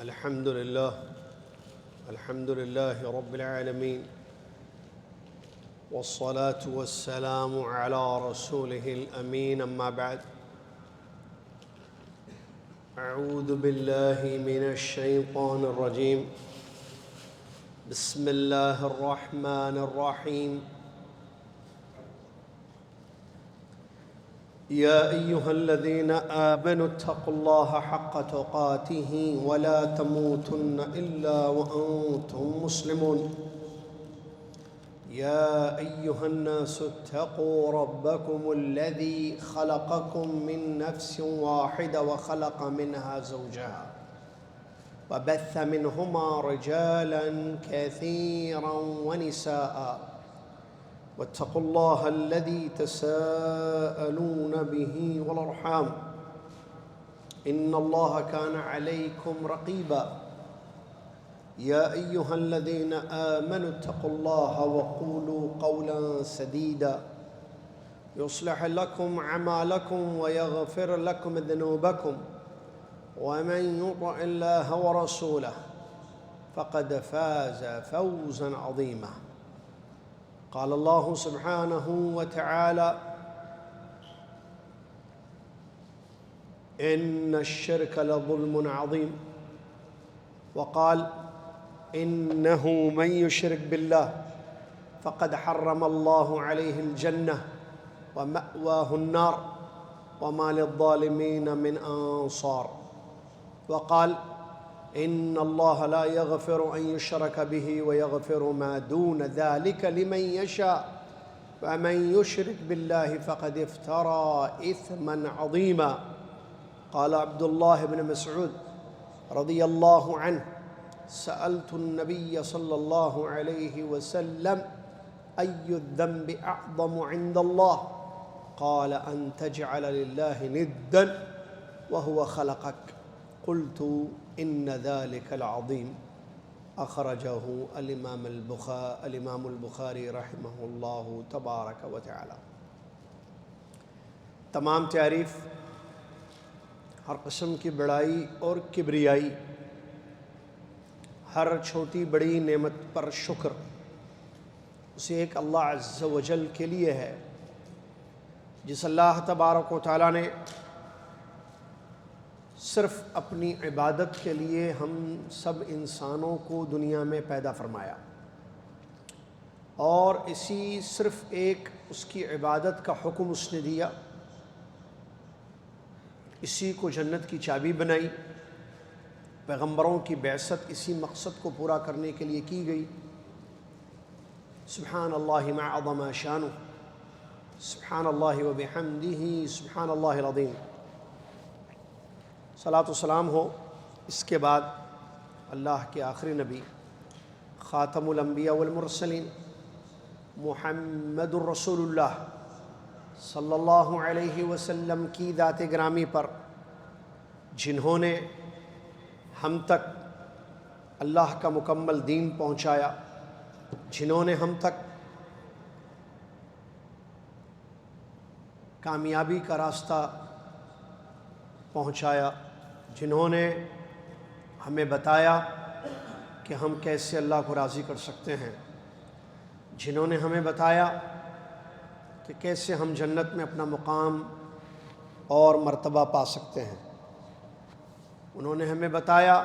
الحمد لله رب العالمين، والصلاة والسلام على رسوله الأمين. أما بعد، أعوذ بالله من الشيطان الرجيم. بسم الله الرحمن الرحيم. يا أيها الذين آمنوا اتقوا الله حق تقاته ولا تموتن إلا وأنتم مسلمون. يا أيها الناس اتقوا ربكم الذي خلقكم من نفس واحدة وخلق منها زوجها وبث منهما رجالا كثيرا ونساء، واتقوا الله الذي تساءلون به والأرحام إن الله كان عليكم رقيبا. يا أيها الذين آمنوا اتقوا الله وقولوا قولا سديدا يصلح لكم أعمالكم ويغفر لكم ذنوبكم، ومن يطع الله ورسوله فقد فاز فوزا عظيما. قال الله سبحانه وتعالى: إن الشرك لظلم عظيم. وقال: إنه من يشرك بالله فقد حرم الله عليه الجنة ومأواه النار وما للظالمين من أنصار. وقال: إن الله لا يغفر أن يشرك به ويغفر ما دون ذلك لمن يشاء، ومن يشرك بالله فقد افترى إثما عظيما. قال عبد الله بن مسعود رضي الله عنه: سألت النبي صلى الله عليه وسلم: أي الذنب أعظم عند الله؟ قال: أن تجعل لله ندا وهو خلقك. قلت: إن ذلك العظيم. أخرجه الإمام البخاری رحمہ اللہ تبارک و تعالی. تمام تعریف، ہر قسم کی بڑائی اور کبریائی، ہر چھوٹی بڑی نعمت پر شکر اسے ایک اللہ عز و جل کے لیے ہے، جس اللہ تبارک و تعالی نے صرف اپنی عبادت کے لیے ہم سب انسانوں کو دنیا میں پیدا فرمایا، اور اسی صرف ایک اس کی عبادت کا حکم اس نے دیا، اسی کو جنت کی چابی بنائی. پیغمبروں کی بعثت اسی مقصد کو پورا کرنے کے لیے کی گئی. سبحان اللہ ما عظم شانہ، سبحان اللہ و بحمدہ، سبحان اللہ العظیم. صلاۃ و سلام ہو اس کے بعد اللہ کے آخری نبی، خاتم الانبیاء والمرسلین، محمد الرسول اللہ صلی اللہ علیہ وسلم کی ذات گرامی پر، جنہوں نے ہم تک اللہ کا مکمل دین پہنچایا، جنہوں نے ہم تک کامیابی کا راستہ پہنچایا، جنہوں نے ہمیں بتایا کہ ہم کیسے اللہ کو راضی کر سکتے ہیں، جنہوں نے ہمیں بتایا کہ کیسے ہم جنت میں اپنا مقام اور مرتبہ پا سکتے ہیں. انہوں نے ہمیں بتایا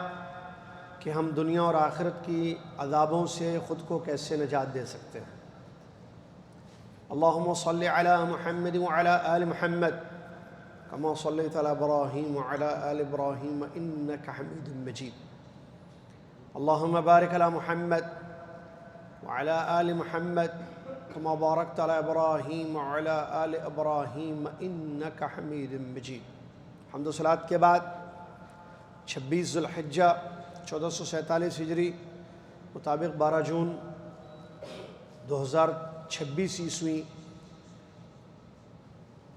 کہ ہم دنیا اور آخرت کی عذابوں سے خود کو کیسے نجات دے سکتے ہیں. اللہم صلی علی محمد وعلی آل محمد كما صليت على إبراهيم وعلى آل إبراهيم إنك حميد مجيد. اللهم بارك على محمد وعلى آل محمد كما باركت على إبراهيم وعلى آل إبراهيم إنك حميد مجيد. حمد و صلات کے بعد 26 ذو الحجہ 1447 ہجری مطابق 12 جون 2026 عیسوی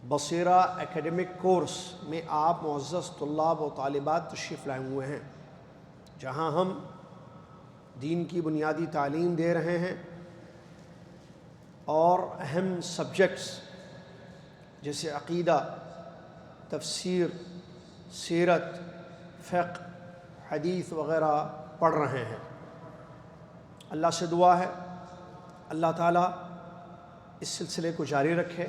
بصیرہ ایکیڈمک کورس میں آپ معزز طلاب و طالبات تشریف لائے ہوئے ہیں، جہاں ہم دین کی بنیادی تعلیم دے رہے ہیں اور اہم سبجیکٹس جیسے عقیدہ، تفسیر، سیرت، فقہ، حدیث وغیرہ پڑھ رہے ہیں۔ اللہ سے دعا ہے اللہ تعالیٰ اس سلسلے کو جاری رکھے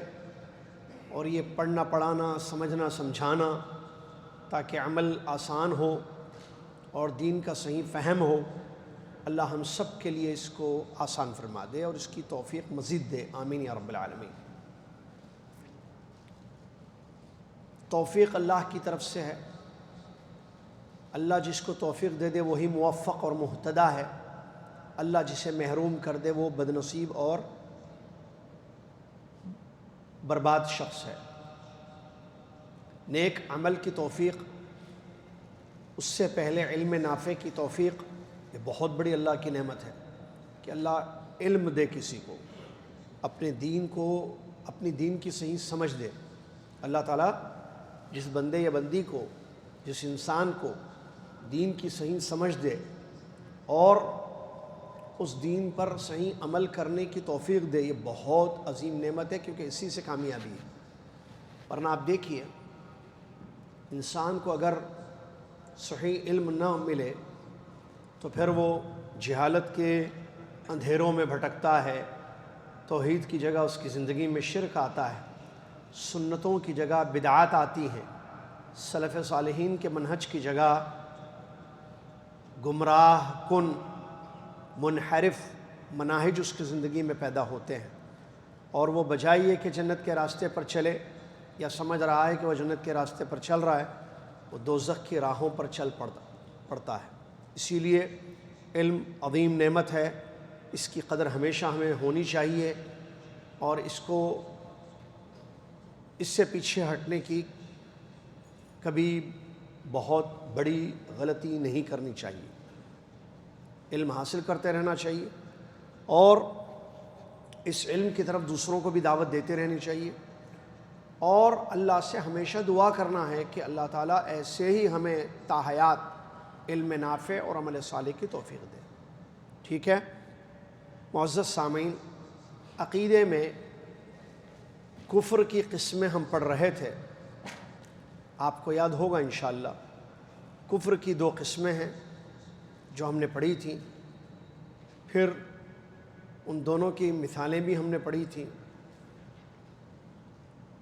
اور یہ پڑھنا پڑھانا سمجھنا سمجھانا تاکہ عمل آسان ہو اور دین کا صحیح فہم ہو، اللہ ہم سب کے لیے اس کو آسان فرما دے اور اس کی توفیق مزید دے، آمین یا رب العالمین۔ توفیق اللہ کی طرف سے ہے، اللہ جس کو توفیق دے دے وہی موفق اور مہتدی ہے، اللہ جسے محروم کر دے وہ بدنصیب اور برباد شخص ہے۔ نیک عمل کی توفیق، اس سے پہلے علم نافع کی توفیق، یہ بہت بڑی اللہ کی نعمت ہے کہ اللہ علم دے کسی کو، اپنے دین کو، اپنی دین کی صحیح سمجھ دے۔ اللہ تعالیٰ جس بندے یا بندی کو، جس انسان کو دین کی صحیح سمجھ دے اور اس دین پر صحیح عمل کرنے کی توفیق دے، یہ بہت عظیم نعمت ہے، کیونکہ اسی سے کامیابی ہے۔ ورنہ آپ دیکھیے انسان کو اگر صحیح علم نہ ملے تو پھر وہ جہالت کے اندھیروں میں بھٹکتا ہے، توحید کی جگہ اس کی زندگی میں شرک آتا ہے، سنتوں کی جگہ بدعات آتی ہیں، سلف صالحین کے منہج کی جگہ گمراہ کن منحرف مناہج اس کی زندگی میں پیدا ہوتے ہیں، اور وہ بجائے یہ کہ جنت کے راستے پر چلے یا سمجھ رہا ہے کہ وہ جنت کے راستے پر چل رہا ہے، وہ دوزخ کی راہوں پر چل پڑتا ہے۔ اسی لیے علم عظیم نعمت ہے، اس کی قدر ہمیشہ ہمیں ہونی چاہیے اور اس سے پیچھے ہٹنے کی کبھی بہت بڑی غلطی نہیں کرنی چاہیے۔ علم حاصل کرتے رہنا چاہیے اور اس علم کی طرف دوسروں کو بھی دعوت دیتے رہنی چاہیے، اور اللہ سے ہمیشہ دعا کرنا ہے کہ اللہ تعالیٰ ایسے ہی ہمیں تاحیات علم نافع اور عمل صالح کی توفیق دے۔ ٹھیک ہے معزز سامعین، عقیدے میں کفر کی قسمیں ہم پڑھ رہے تھے، آپ کو یاد ہوگا انشاءاللہ۔ کفر کی 2 قسمیں ہیں جو ہم نے پڑھی تھیں، پھر ان دونوں کی مثالیں بھی ہم نے پڑھی تھیں۔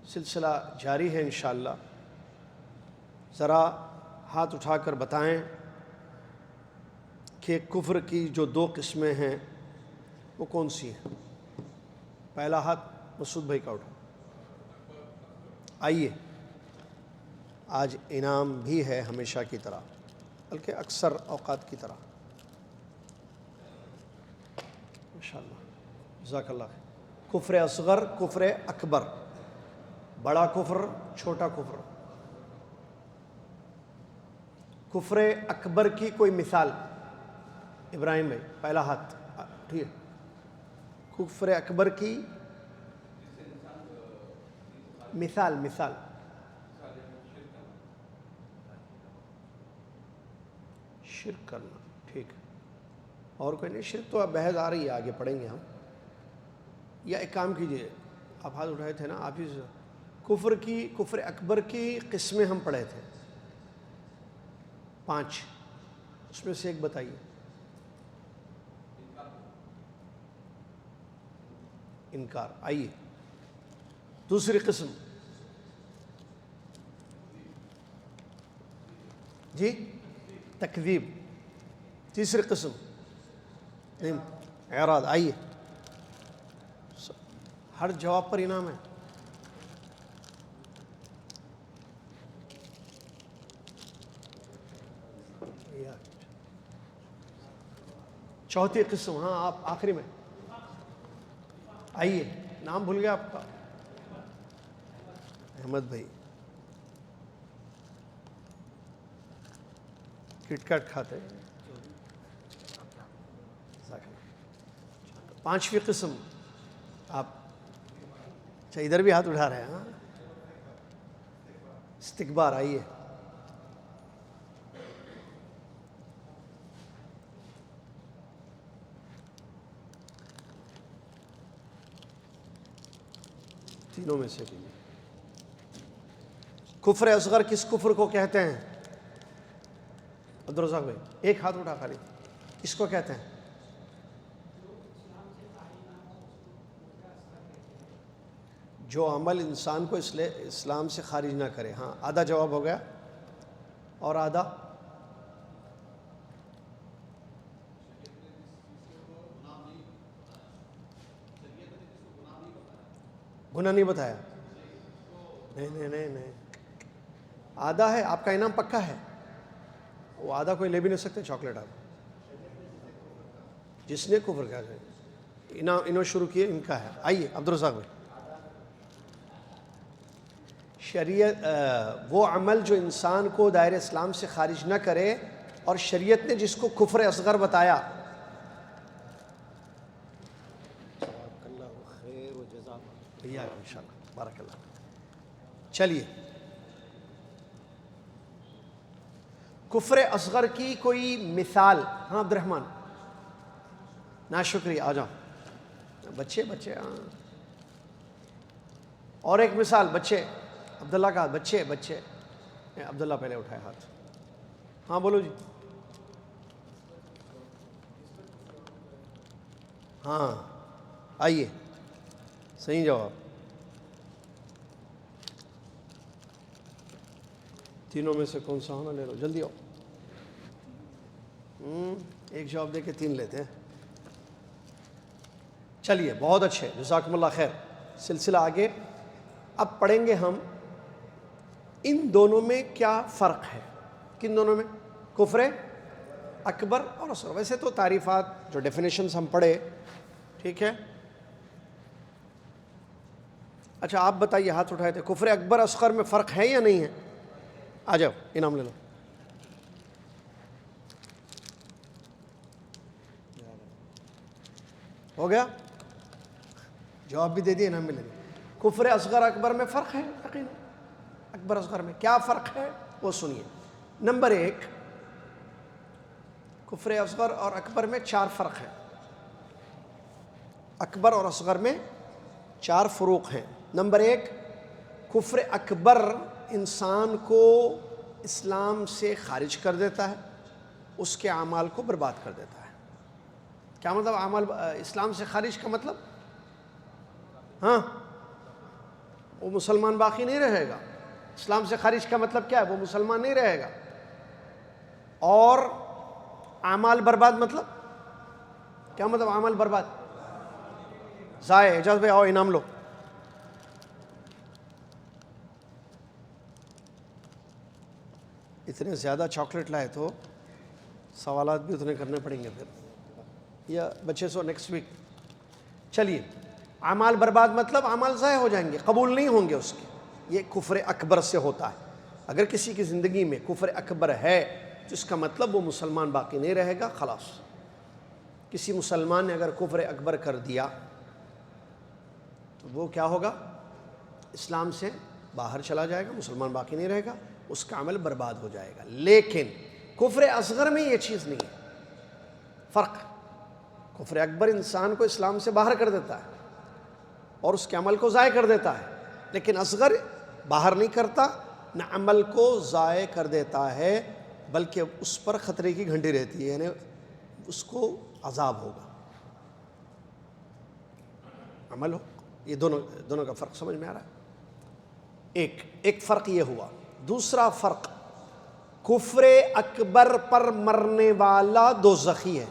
سلسلہ جاری ہے انشاءاللہ۔ ذرا ہاتھ اٹھا کر بتائیں کہ کفر کی جو 2 قسمیں ہیں وہ کون سی ہیں؟ پہلا ہاتھ مسعود بھائی کا اٹھا۔ آئیے، آج انعام بھی ہے ہمیشہ کی طرح، بلکہ اکثر اوقات کی طرح۔ ماشاءاللہ، جزاک اللہ خیر۔ کفر اصغر، کفر اکبر، بڑا کفر، چھوٹا کفر۔ کفر اکبر کی کوئی مثال؟ ابراہیم بھائی پہلا ہاتھ، ٹھیک ہے۔ کفر اکبر کی مثال شرک کرنا، ٹھیک ہے۔ اور کوئی نہیں؟ شرک تو اب بحث آ رہی ہے، آگے پڑھیں گے ہم۔ یا ایک کام کیجئے، آپ ہاتھ اٹھائے تھے نا، آپ ہی کفر اکبر کی قسمیں ہم پڑھے تھے 5، اس میں سے ایک بتائیے۔ انکار، آئیے۔ دوسری قسم جی تکذیب۔ تیسری قسم اعراض، آئیے۔ ہر جواب پر انعام ہے۔ چوتھی قسم، ہاں آپ آخری میں آئیے، نام بھول گیا آپ کا، احمد بھائی۔ کٹ کٹ کھاتے۔ 5ویں قسم آپ، اچھا ادھر بھی ہاتھ اٹھا رہے ہیں، ہاں استکبار، آئیے۔ تینوں میں سے کفر اصغر کس کفر کو کہتے ہیں؟ عبدالرزاق بھائی ایک ہاتھ اٹھا خالی. اس کو کہتے ہیں جو عمل انسان کو اسلام سے خارج نہ کرے. ہاں آدھا جواب ہو گیا. اور آدھا گناہ نہیں بتایا. نہیں آدھا ہے. آپ کا انعام پکا ہے. وہ آدھا کوئی لے بھی نہیں سکتے چاکلیٹ. آپ جس نے کفر کیا انہوں شروع کیے ان کا ہے. آئیے عبدالرزاق بھائی. شریعت وہ عمل جو انسان کو دائرہ اسلام سے خارج نہ کرے اور شریعت نے جس کو کفر اصغر بتایا. انشاءاللہ بارک اللہ. چلیے کفر اصغر کی کوئی مثال. ہاں عبد الرحمن نا شکریہ آ جاؤ. بچے ہاں. اور ایک مثال بچے. عبداللہ کا بچے عبداللہ پہلے اٹھائے ہاتھ. ہاں بولو جی. ہاں آئیے صحیح جواب. تینوں میں سے کون سا ہونا لے لو جلدی آؤ. ایک جواب دے کے 3 لیتے ہیں. چلیے بہت اچھے جزاکم اللہ خیر. سلسلہ آگے. اب پڑھیں گے ہم ان دونوں میں کیا فرق ہے. کن دونوں میں؟ کفر اکبر اور اصغر. ویسے تو تعریفات جو ڈیفینیشنز ہم پڑھے ٹھیک ہے. اچھا آپ بتائیے ہاتھ اٹھائے تھے. کفر اکبر اصغر میں فرق ہے یا نہیں ہے؟ آ جاؤ انعام لے لو. ہو گیا جواب بھی دے دیا انعام بھی لے لیا. کفر اصغر اکبر میں فرق ہے یقینا. اکبر اصغر میں کیا فرق ہے وہ سنیے. نمبر 1 کفر اصغر اور اکبر میں 4 فرق ہیں. اکبر اور اصغر میں 4 فروق ہیں. نمبر 1 کفر اکبر انسان کو اسلام سے خارج کر دیتا ہے. اس کے اعمال کو برباد کر دیتا ہے. کیا مطلب اعمال اسلام سے خارج کا مطلب؟ ہاں وہ مسلمان باقی نہیں رہے گا. اسلام سے خارج کا مطلب کیا ہے؟ وہ مسلمان نہیں رہے گا. اور اعمال برباد مطلب کیا؟ مطلب اعمال برباد ضائع. اجازت بھائی آؤ انعام لو. اتنے زیادہ چاکلیٹ لائے تو سوالات بھی اتنے کرنے پڑیں گے پھر. یا بچے سو نیکسٹ ویک. چلیے اعمال برباد مطلب اعمال ضائع ہو جائیں گے، قبول نہیں ہوں گے اس کے. یہ کفر اکبر سے ہوتا ہے. اگر کسی کی زندگی میں کفر اکبر ہے تو اس کا مطلب وہ مسلمان باقی نہیں رہے گا. خلاص کسی مسلمان نے اگر کفر اکبر کر دیا تو وہ کیا ہوگا؟ اسلام سے باہر چلا جائے گا، مسلمان باقی نہیں رہے گا، اس کا عمل برباد ہو جائے گا. لیکن کفر اصغر میں یہ چیز نہیں ہے. فرق کفر اکبر انسان کو اسلام سے باہر کر دیتا ہے اور اس کے عمل کو ضائع کر دیتا ہے. لیکن اصغر باہر نہیں کرتا، نہ عمل کو ضائع کر دیتا ہے بلکہ اس پر خطرے کی گھنٹی رہتی ہے، یعنی اس کو عذاب ہوگا. عمل ہو. یہ دونوں کا فرق سمجھ میں آ رہا ہے؟ ایک فرق یہ ہوا. دوسرا فرق کفر اکبر پر مرنے والا دوزخی ہے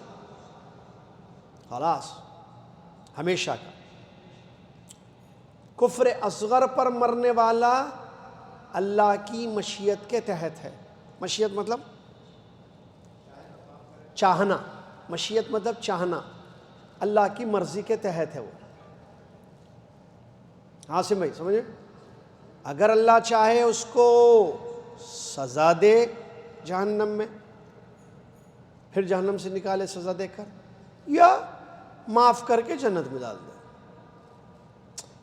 خلاص ہمیشہ کا. کفر اصغر پر مرنے والا اللہ کی مشیت کے تحت ہے. مشیت مطلب چاہنا. مشیت مطلب چاہنا. اللہ کی مرضی کے تحت ہے وہ. عاصم بھائی سمجھے؟ اگر اللہ چاہے اس کو سزا دے جہنم میں، پھر جہنم سے نکالے سزا دے کر، یا معاف کر کے جنت میں ڈال دے.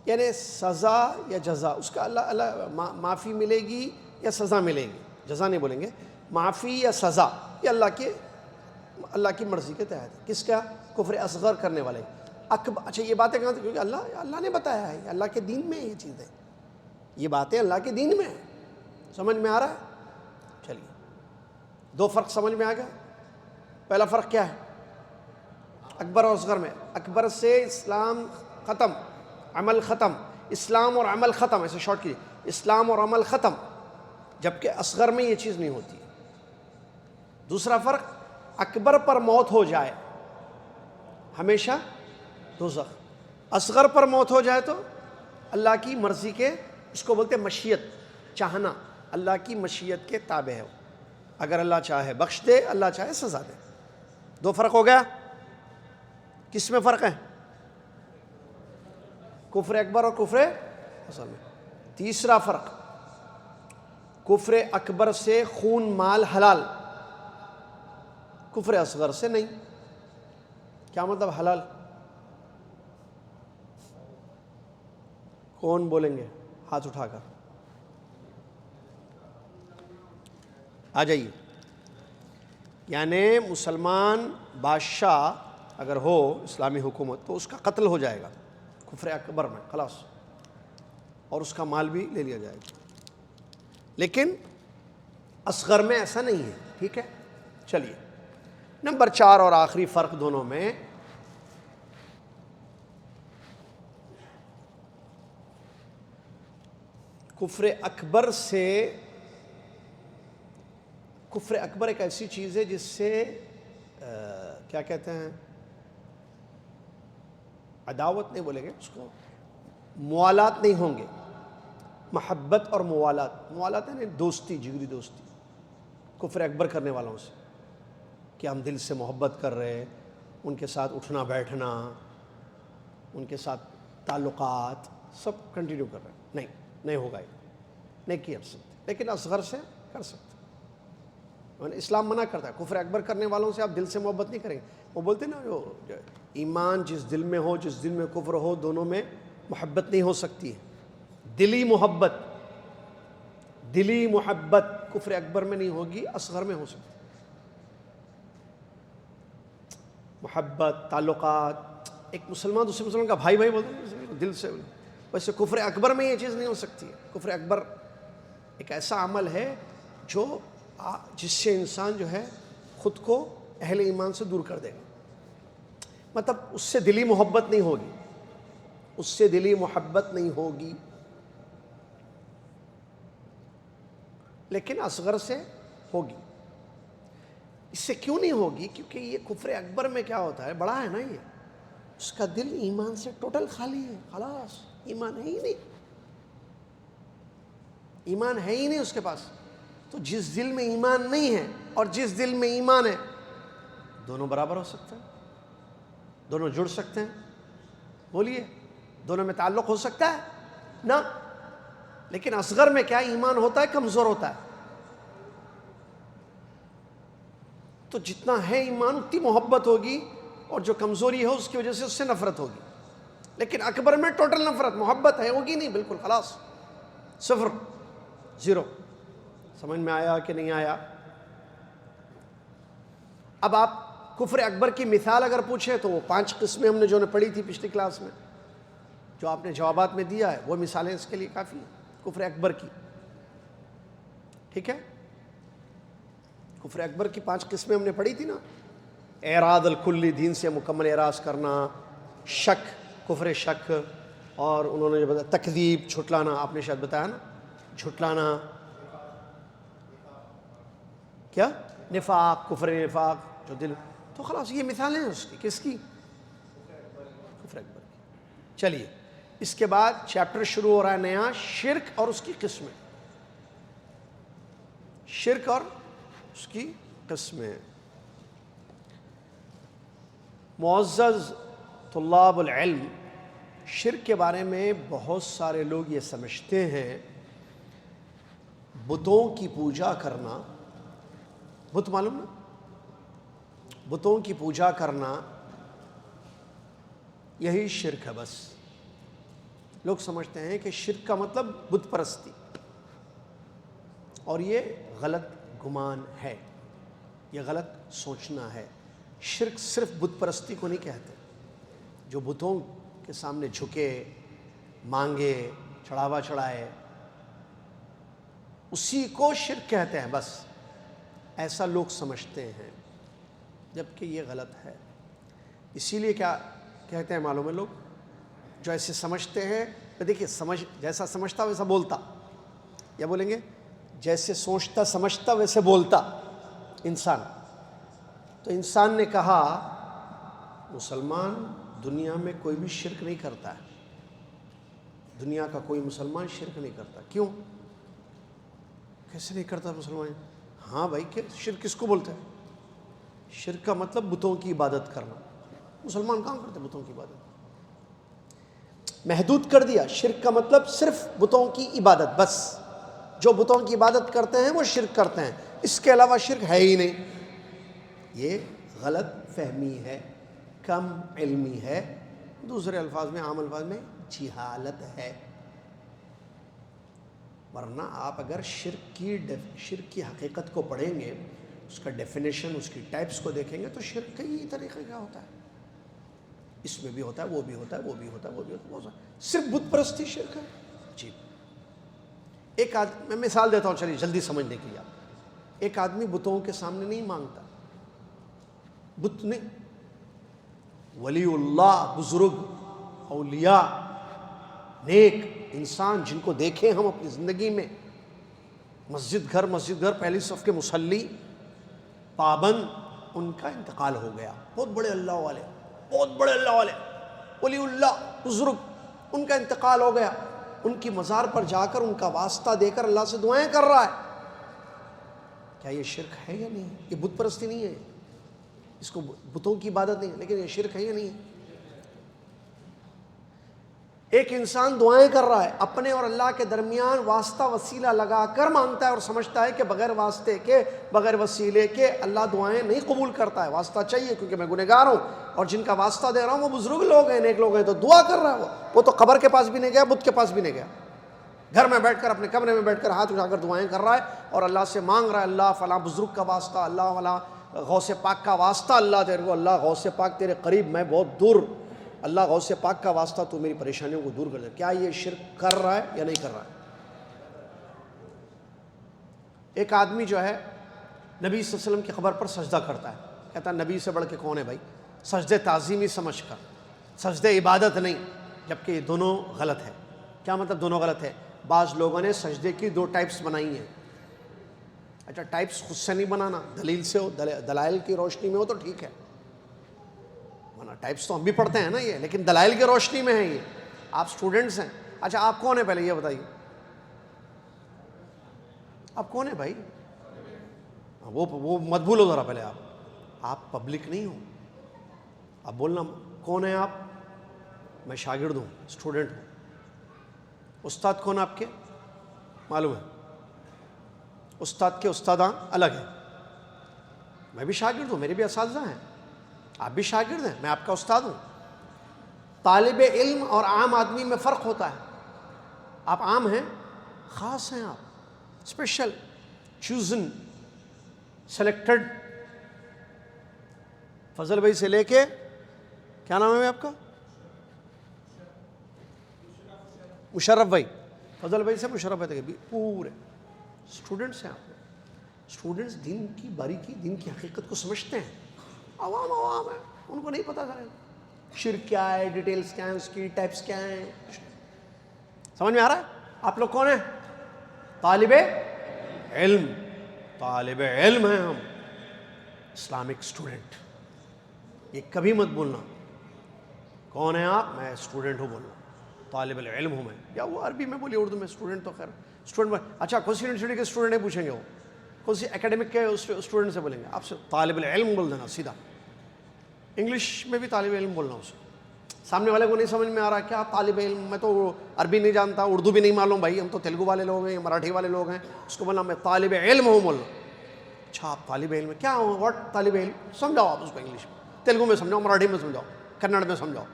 یعنی سزا یا جزا اس کا اللہ معافی ملے گی یا سزا ملے گی. جزا نہیں بولیں گے، معافی یا سزا یہ اللہ کی مرضی کے تحت ہے. کس کا؟ کفر اصغر کرنے والے. اچھا یہ باتیں کہاں سے؟ کیونکہ اللہ نے بتایا ہے، اللہ کے دین میں یہ چیزیں، یہ باتیں اللہ کے دین میں ہیں. سمجھ میں آ رہا ہے؟ چلیے دو فرق سمجھ میں آ گیا؟ پہلا فرق کیا ہے؟ اکبر اور اصغر میں، اکبر سے اسلام ختم، عمل ختم، اسلام اور عمل ختم، ایسے شارٹ کیجیے، اسلام اور عمل ختم، جبکہ اصغر میں یہ چیز نہیں ہوتی۔ دوسرا فرق، اکبر پر موت ہو جائے ہمیشہ دوزخ، اصغر پر موت ہو جائے تو اللہ کی مرضی کے، اس کو بولتے ہیں مشیت، چاہنا، اللہ کی مشیت کے تابع ہے، اگر اللہ چاہے بخش دے، اللہ چاہے سزا دے۔ دو فرق ہو گیا۔ کس میں فرق ہے؟ کفر اکبر اور کفر اصغر میں۔ تیسرا فرق، کفر اکبر سے خون مال حلال، کفر اصغر سے نہیں۔ کیا مطلب حلال؟ کون بولیں گے ہاتھ اٹھا کر؟ آ جائیے۔ یعنی مسلمان بادشاہ اگر ہو اسلامی حکومت تو اس کا قتل ہو جائے گا کفر اکبر میں، خلاص، اور اس کا مال بھی لے لیا جائے گا۔ لیکن اصغر میں ایسا نہیں ہے، ٹھیک ہے؟ چلیے، نمبر 4 اور آخری فرق دونوں میں، کفر اکبر سے، کفر اکبر ایک ایسی چیز ہے جس سے کیا کہتے ہیں، عداوت نہیں بولیں گے اس کو، موالات نہیں ہوں گے، محبت اور موالات، موالات یعنی دوستی، جگری دوستی کفر اکبر کرنے والوں سے، کہ ہم دل سے محبت کر رہے ہیں، ان کے ساتھ اٹھنا بیٹھنا، ان کے ساتھ تعلقات سب کنٹینیو کر رہے ہیں، نہیں ہوگا، یہ نہیں کر سکتے۔ لیکن اصغر سے کر سکتے۔ اسلام منع کرتا ہے، کفر اکبر کرنے والوں سے آپ دل سے محبت نہیں کریں گے۔ وہ بولتے ہیں نا، جو ایمان جس دل میں ہو، جس دل میں کفر ہو، دونوں میں محبت نہیں ہو سکتی ہے۔ دلی محبت، دلی محبت کفر اکبر میں نہیں ہوگی، اصغر میں ہو سکتی۔ محبت، تعلقات، ایک مسلمان دوسرے مسلمان کا بھائی بولتے ہیں دل سے، ویسے کفر اکبر میں یہ چیز نہیں ہو سکتی ہے۔ کفر اکبر ایک ایسا عمل ہے جو جس سے انسان جو ہے خود کو اہل ایمان سے دور کر دے گا، مطلب اس سے دلی محبت نہیں ہوگی، اس سے دلی محبت نہیں ہوگی۔ لیکن اصغر سے ہوگی۔ اس سے کیوں نہیں ہوگی؟ کیونکہ یہ کفر اکبر میں کیا ہوتا ہے، بڑا ہے نا، یہ اس کا دل ایمان سے ٹوٹل خالی ہے، خلاص ایمان ہے ہی نہیں، ایمان ہے ہی نہیں اس کے پاس۔ تو جس دل میں ایمان نہیں ہے اور جس دل میں ایمان ہے، دونوں برابر ہو سکتے ہیں، دونوں جڑ سکتے ہیں، بولیے دونوں میں تعلق ہو سکتا ہے نا؟ لیکن اصغر میں کیا ایمان ہوتا ہے، کمزور ہوتا ہے، تو جتنا ہے ایمان اتنی محبت ہوگی، اور جو کمزوری ہے اس کی وجہ سے اس سے نفرت ہوگی۔ لیکن اکبر میں ٹوٹل نفرت، محبت ہے ہوگی نہیں، بالکل خلاص، صفر، زیرو۔ سمجھ میں آیا کہ نہیں آیا؟ اب آپ کفر اکبر کی مثال اگر پوچھیں تو وہ 5 قسمیں ہم نے جو پڑھی تھی پچھلی کلاس میں، جو آپ نے جوابات میں دیا ہے، وہ مثالیں اس کے لیے کافی ہیں کفر اکبر کی، ٹھیک ہے؟ کفر اکبر کی 5 قسمیں ہم نے پڑھی تھی نا، اعراض الکلی، دین سے مکمل اعراض کرنا، شک، کفر شک، اور انہوں نے جو بتایا تکذیب، جھٹلانا، آپ نے شاید بتایا نا، جھٹلانا، کیا نفاق، کفر نفاق جو دل، تو خلاص یہ مثالیں ہیں اس کی، کس کی؟ کفر اکبر کی۔ چلیے، اس کے بعد چیپٹر شروع ہو رہا ہے نیا، شرک اور اس کی قسمیں، شرک اور اس کی قسمیں۔ معزز طلاب العلم، شرک کے بارے میں بہت سارے لوگ یہ سمجھتے ہیں بتوں کی پوجا کرنا، بت معلوم نا، بتوں کی پوجا کرنا یہی شرک ہے بس۔ لوگ سمجھتے ہیں کہ شرک کا مطلب بت پرستی، اور یہ غلط گمان ہے، یہ غلط سوچنا ہے۔ شرک صرف بت پرستی کو نہیں کہتے، جو بتوں کے سامنے جھکے، مانگے، چڑھاوا چڑھائے، اسی کو شرک کہتے ہیں بس۔ ایسا لوگ سمجھتے ہیں، جبکہ یہ غلط ہے۔ اسی لیے کیا کہتے ہیں معلوم ہے لوگ جو ایسے سمجھتے ہیں، دیکھیے جیسا سمجھتا ویسا بولتا، یا بولیں گے جیسے سوچتا سمجھتا ویسے بولتا انسان۔ تو انسان نے کہا مسلمان دنیا میں کوئی بھی شرک نہیں کرتا ہے، دنیا کا کوئی مسلمان شرک نہیں کرتا۔ کیوں؟ کیسے نہیں کرتا مسلمان؟ ہاں بھائی، کہ شرک کس کو بولتے ہیں؟ شرک کا مطلب بتوں کی عبادت کرنا۔ مسلمان کہاں کرتے بتوں کی عبادت؟ محدود کر دیا، شرک کا مطلب صرف بتوں کی عبادت، بس جو بتوں کی عبادت کرتے ہیں وہ شرک کرتے ہیں، اس کے علاوہ شرک ہے ہی نہیں۔ یہ غلط فہمی ہے، کم علمی ہے، دوسرے الفاظ میں، عام الفاظ میں جہالت ہے۔ ورنہ آپ اگر شرک کی حقیقت کو پڑھیں گے، اس کا ڈیفینیشن، اس کی ٹائپس کو دیکھیں گے، تو شرک کئی طریقے کا ہوتا ہے، اس میں بھی ہوتا ہے، وہ بھی ہوتا ہے، وہ بھی ہوتا ہے، وہ بھی ہوتا ہے، صرف بت پرستی شرک ہے۔ جی، ایک آدمی، میں مثال دیتا ہوں چلیے جلدی سمجھنے کے لیے۔ ایک آدمی بتوں کے سامنے نہیں مانگتا، بت نہیں، ولی اللہ، بزرگ، اولیاء، نیک انسان جن کو دیکھیں ہم اپنی زندگی میں، مسجد گھر پہلی صف کے مصلی، پابند، ان کا انتقال ہو گیا، بہت بڑے اللہ والے، ولی اللہ، بزرگ، ان کا انتقال ہو گیا، ان کی مزار پر جا کر ان کا واسطہ دے کر اللہ سے دعائیں کر رہا ہے، کیا یہ شرک ہے یا نہیں؟ یہ بت پرستی نہیں ہے، اس کو بتوں کی عبادت نہیں ہے، لیکن یہ شرک ہے یا نہیں ہے؟ ایک انسان دعائیں کر رہا ہے، اپنے اور اللہ کے درمیان واسطہ وسیلہ لگا کر مانگتا ہے اور سمجھتا ہے کہ بغیر واسطے کے، بغیر وسیلے کے اللہ دعائیں نہیں قبول کرتا ہے، واسطہ چاہیے کیونکہ میں گنہگار ہوں، اور جن کا واسطہ دے رہا ہوں وہ بزرگ لوگ ہیں، نیک لوگ ہیں، تو دعا کر رہا ہے۔ وہ تو قبر کے پاس بھی نہیں گیا، بت کے پاس بھی نہیں گیا، گھر میں بیٹھ کر، اپنے کمرے میں بیٹھ کر ہاتھ اٹھا کر دعائیں کر رہا ہے اور اللہ سے مانگ رہا ہے، اللہ فلاں بزرگ کا واسطہ، اللہ فلاں غوث پاک کا واسطہ، اللہ تیرے کو، اللہ غوث پاک تیرے قریب، میں بہت دور، اللہ غوث پاک کا واسطہ تو میری پریشانیوں کو دور کر دے۔ کیا یہ شرک کر رہا ہے یا نہیں کر رہا ہے؟ ایک آدمی جو ہے نبی صلی اللہ علیہ وسلم کی قبر پر سجدہ کرتا ہے، کہتا ہے نبی سے بڑھ کے کون ہے بھائی، سجدے تعظیمی سمجھ کر، سجدے عبادت نہیں، جبکہ یہ دونوں غلط ہے۔ کیا مطلب دونوں غلط ہے؟ بعض لوگوں نے سجدے کی دو ٹائپس بنائی ہیں۔ اچھا، ٹائپس خود سے نہیں بنانا، دلیل سے ہو، دلائل کی روشنی میں ہو تو ٹھیک ہے، ٹائپس تو ہم بھی پڑھتے ہیں نا یہ، لیکن دلائل کی روشنی میں ہے یہ۔ آپ سٹوڈنٹس ہیں، اچھا آپ کون ہیں پہلے یہ بتائیے، آپ کون ہیں بھائی؟ وہ مت بھولو ذرا پہلے، آپ پبلک نہیں ہو، آپ بولنا کون ہیں آپ؟ میں شاگرد ہوں، اسٹوڈنٹ ہوں۔ استاد کون آپ کے معلوم ہے؟ استاد کے استاداں الگ ہیں، میں بھی شاگرد ہوں، میرے بھی اساتذہ ہیں، آپ بھی شاگرد ہیں، میں آپ کا استاد ہوں۔ طالب علم اور عام آدمی میں فرق ہوتا ہے، آپ عام ہیں، خاص ہیں، آپ اسپیشل، چوزن، سلیکٹڈ۔ فضل بھائی سے لے کے، کیا نام ہے آپ کا؟ مشرف بھائی، فضل بھائی سے مشرف بھائی تک پورے اسٹوڈنٹس ہیں آپ۔ اسٹوڈنٹس دین کی باریکی، دین کی حقیقت کو سمجھتے ہیں، عوام ہے، ان کو نہیں پتہ کرے شرک کیا ہے، ڈیٹیلز کیا ہیں، اس کی ٹائپس کیا ہیں، سمجھ میں آ رہا ہے؟ آپ لوگ کون ہیں؟ طالب علم، طالب علم ہیں ہم، اسلامک اسٹوڈنٹ۔ یہ کبھی مت بولنا کون ہیں آپ، میں اسٹوڈنٹ ہوں، بولنا طالب علم ہوں میں، یا وہ عربی میں بولیے، اردو میں اسٹوڈنٹ تو خیر اسٹوڈنٹ۔ اچھا کون سی یونیورسٹی کے اسٹوڈنٹ پوچھیں گے، وہ کون سی اکیڈمک کے اسٹوڈنٹ سے بولیں گے، آپ سے طالب العلم بول دینا سیدھا۔ انگلش میں بھی طالب علم بولنا، اسے سامنے والے کو نہیں سمجھ میں آ رہا کیا طالب علم، میں تو عربی نہیں جانتا، اردو بھی نہیں معلوم، بھائی ہم تو تیلگو والے لوگ ہیں، مراٹھی والے لوگ ہیں، اس کو بولنا میں طالب علم ہوں بولنا۔ اچھا آپ طالب علم ہیں، کیا ہوں، واٹ طالب علم، سمجھاؤ آپ اس کو انگلش میں، تیلگو میں سمجھاؤ، مراٹھی میں سمجھاؤ، کنڑ میں سمجھاؤ،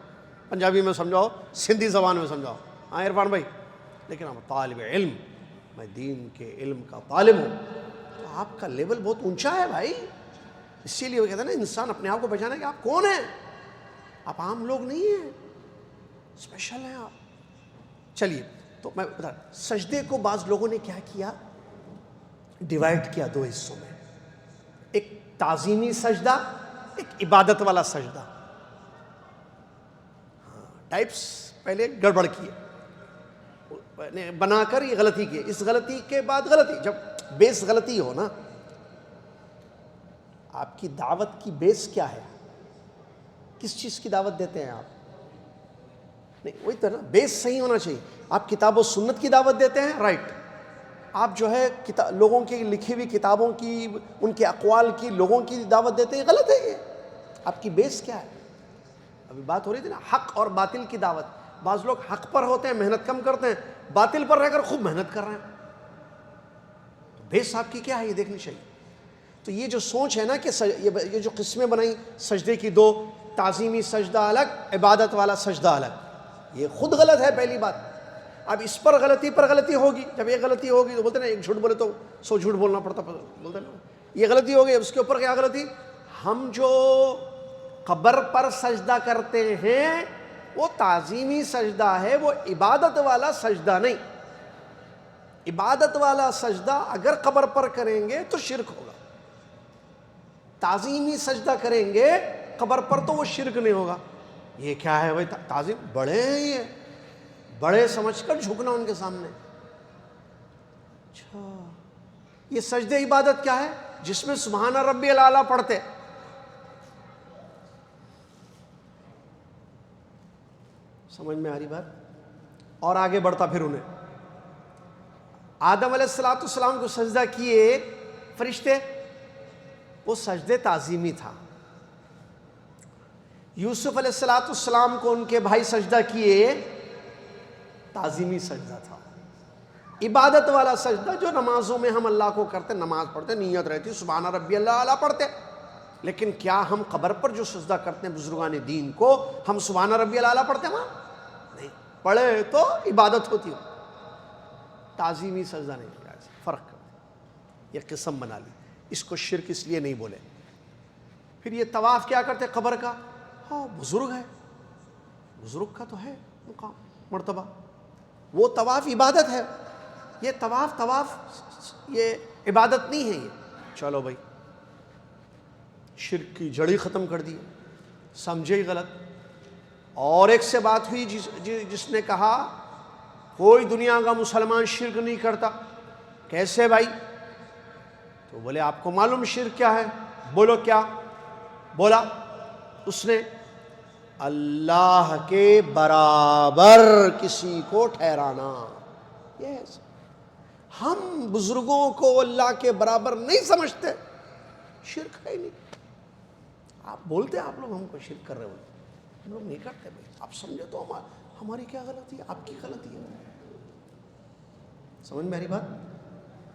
پنجابی میں سمجھاؤ، سندھی زبان میں سمجھاؤ، ہاں عرفان بھائی، لیکن ہم طالب علم، میں دین کے علم کا طالب ہوں، تو آپ کا لیول بہت اونچا ہے بھائی۔ اسی لیے وہ کہتے ہیں نا، انسان اپنے آپ کو پہچانے کہ آپ کون ہیں، آپ عام لوگ نہیں ہیں، اسپیشل ہیں آپ۔ چلیے تو میں بتا رہا، سجدے کو بعض لوگوں نے کیا کیا، ڈیوائڈ کیا دو حصوں میں۔ ایک تعظیمی سجدہ، ایک عبادت والا سجدہ. ٹائپس پہلے گڑبڑ کیے، بنا کر یہ غلطی کی، اس غلطی کے بعد غلطی. جب بیس غلطی ہو نا، آپ کی دعوت کی بیس کیا ہے؟ کس چیز کی دعوت دیتے ہیں آپ؟ نہیں وہی تو نا، بیس صحیح ہونا چاہیے. آپ کتاب و سنت کی دعوت دیتے ہیں، رائٹ. آپ جو ہے لوگوں کی لکھی ہوئی کتابوں کی، ان کے اقوال کی لوگوں کی دعوت دیتے ہیں، غلط ہے یہ. آپ کی بیس کیا ہے؟ ابھی بات ہو رہی تھی نا حق اور باطل کی دعوت. بعض لوگ حق پر ہوتے ہیں، محنت کم کرتے ہیں، باطل پر رہ کر خوب محنت کر رہے ہیں. تو بیس آپ کی کیا ہے یہ دیکھنی چاہیے. تو یہ جو سوچ ہے نا کہ یہ جو قسمیں بنائی سجدے کی دو، تعظیمی سجدہ الگ، عبادت والا سجدہ الگ، یہ خود غلط ہے پہلی بات. اب اس پر غلطی پر غلطی ہوگی. جب یہ غلطی ہوگی تو بولتے نا ایک جھوٹ بولے تو 100 جھوٹ بولنا پڑتا، بولتے نا یہ غلطی ہوگی. اس کے اوپر کیا غلطی؟ ہم جو قبر پر سجدہ کرتے ہیں وہ تعظیمی سجدہ ہے، وہ عبادت والا سجدہ نہیں. عبادت والا سجدہ اگر قبر پر کریں گے تو شرک ہوگا. تعظیمی سجدہ کریں گے قبر پر تو وہ شرک نہیں ہوگا. یہ کیا ہے بھائی؟ تعظیم بڑے ہیں، یہ بڑے سمجھ کر جھکنا ان کے سامنے. اچھا یہ سجدہ عبادت کیا ہے؟ جس میں سبحان ربی الاعلیٰ پڑھتے. سمجھ میں آ رہی بات؟ اور آگے بڑھتا پھر انہیں آدم علیہ السلام کو سجدہ کیے فرشتے، وہ سجدے تعظیمی تھا. یوسف علیہ السلام کو ان کے بھائی سجدہ کیے، تعظیمی سجدہ تھا. عبادت والا سجدہ جو نمازوں میں ہم اللہ کو کرتے، نماز پڑھتے، نیت رہتی سبحان ربی الاعلیٰ پڑھتے. لیکن کیا ہم قبر پر جو سجدہ کرتے ہیں بزرگان دین کو، ہم سبحان ربی الاعلیٰ پڑھتے ہیں؟ وہاں نہیں پڑھے تو عبادت ہوتی ہو، تعظیمی سجدہ نہیں کیا. فرق کرتے، یہ قسم بنا لی. اس کو شرک اس لیے نہیں بولے. پھر یہ طواف کیا کرتے قبر کا؟ ہاں بزرگ ہے، بزرگ کا تو ہے مقام مرتبہ، وہ طواف عبادت ہے. یہ طواف یہ عبادت نہیں ہے. یہ چلو بھائی شرک کی جڑی ختم کر دی، سمجھے ہی غلط. اور ایک سے بات ہوئی جس نے کہا کوئی دنیا کا مسلمان شرک نہیں کرتا. کیسے بھائی؟ تو بولے آپ کو معلوم شرک کیا ہے؟ بولو کیا بولا اس نے؟ اللہ کے برابر کسی کو ٹھہرانا. یس ہم بزرگوں کو اللہ کے برابر نہیں سمجھتے، شرک ہے ہی نہیں. آپ بولتے ہیں آپ لوگ ہم کو شرک کر رہے ہو، ہم لوگ نہیں کرتے بھائی. آپ سمجھے تو ہماری کیا غلطی ہے؟ آپ کی غلطی ہے. سمجھ میں آ رہی بات؟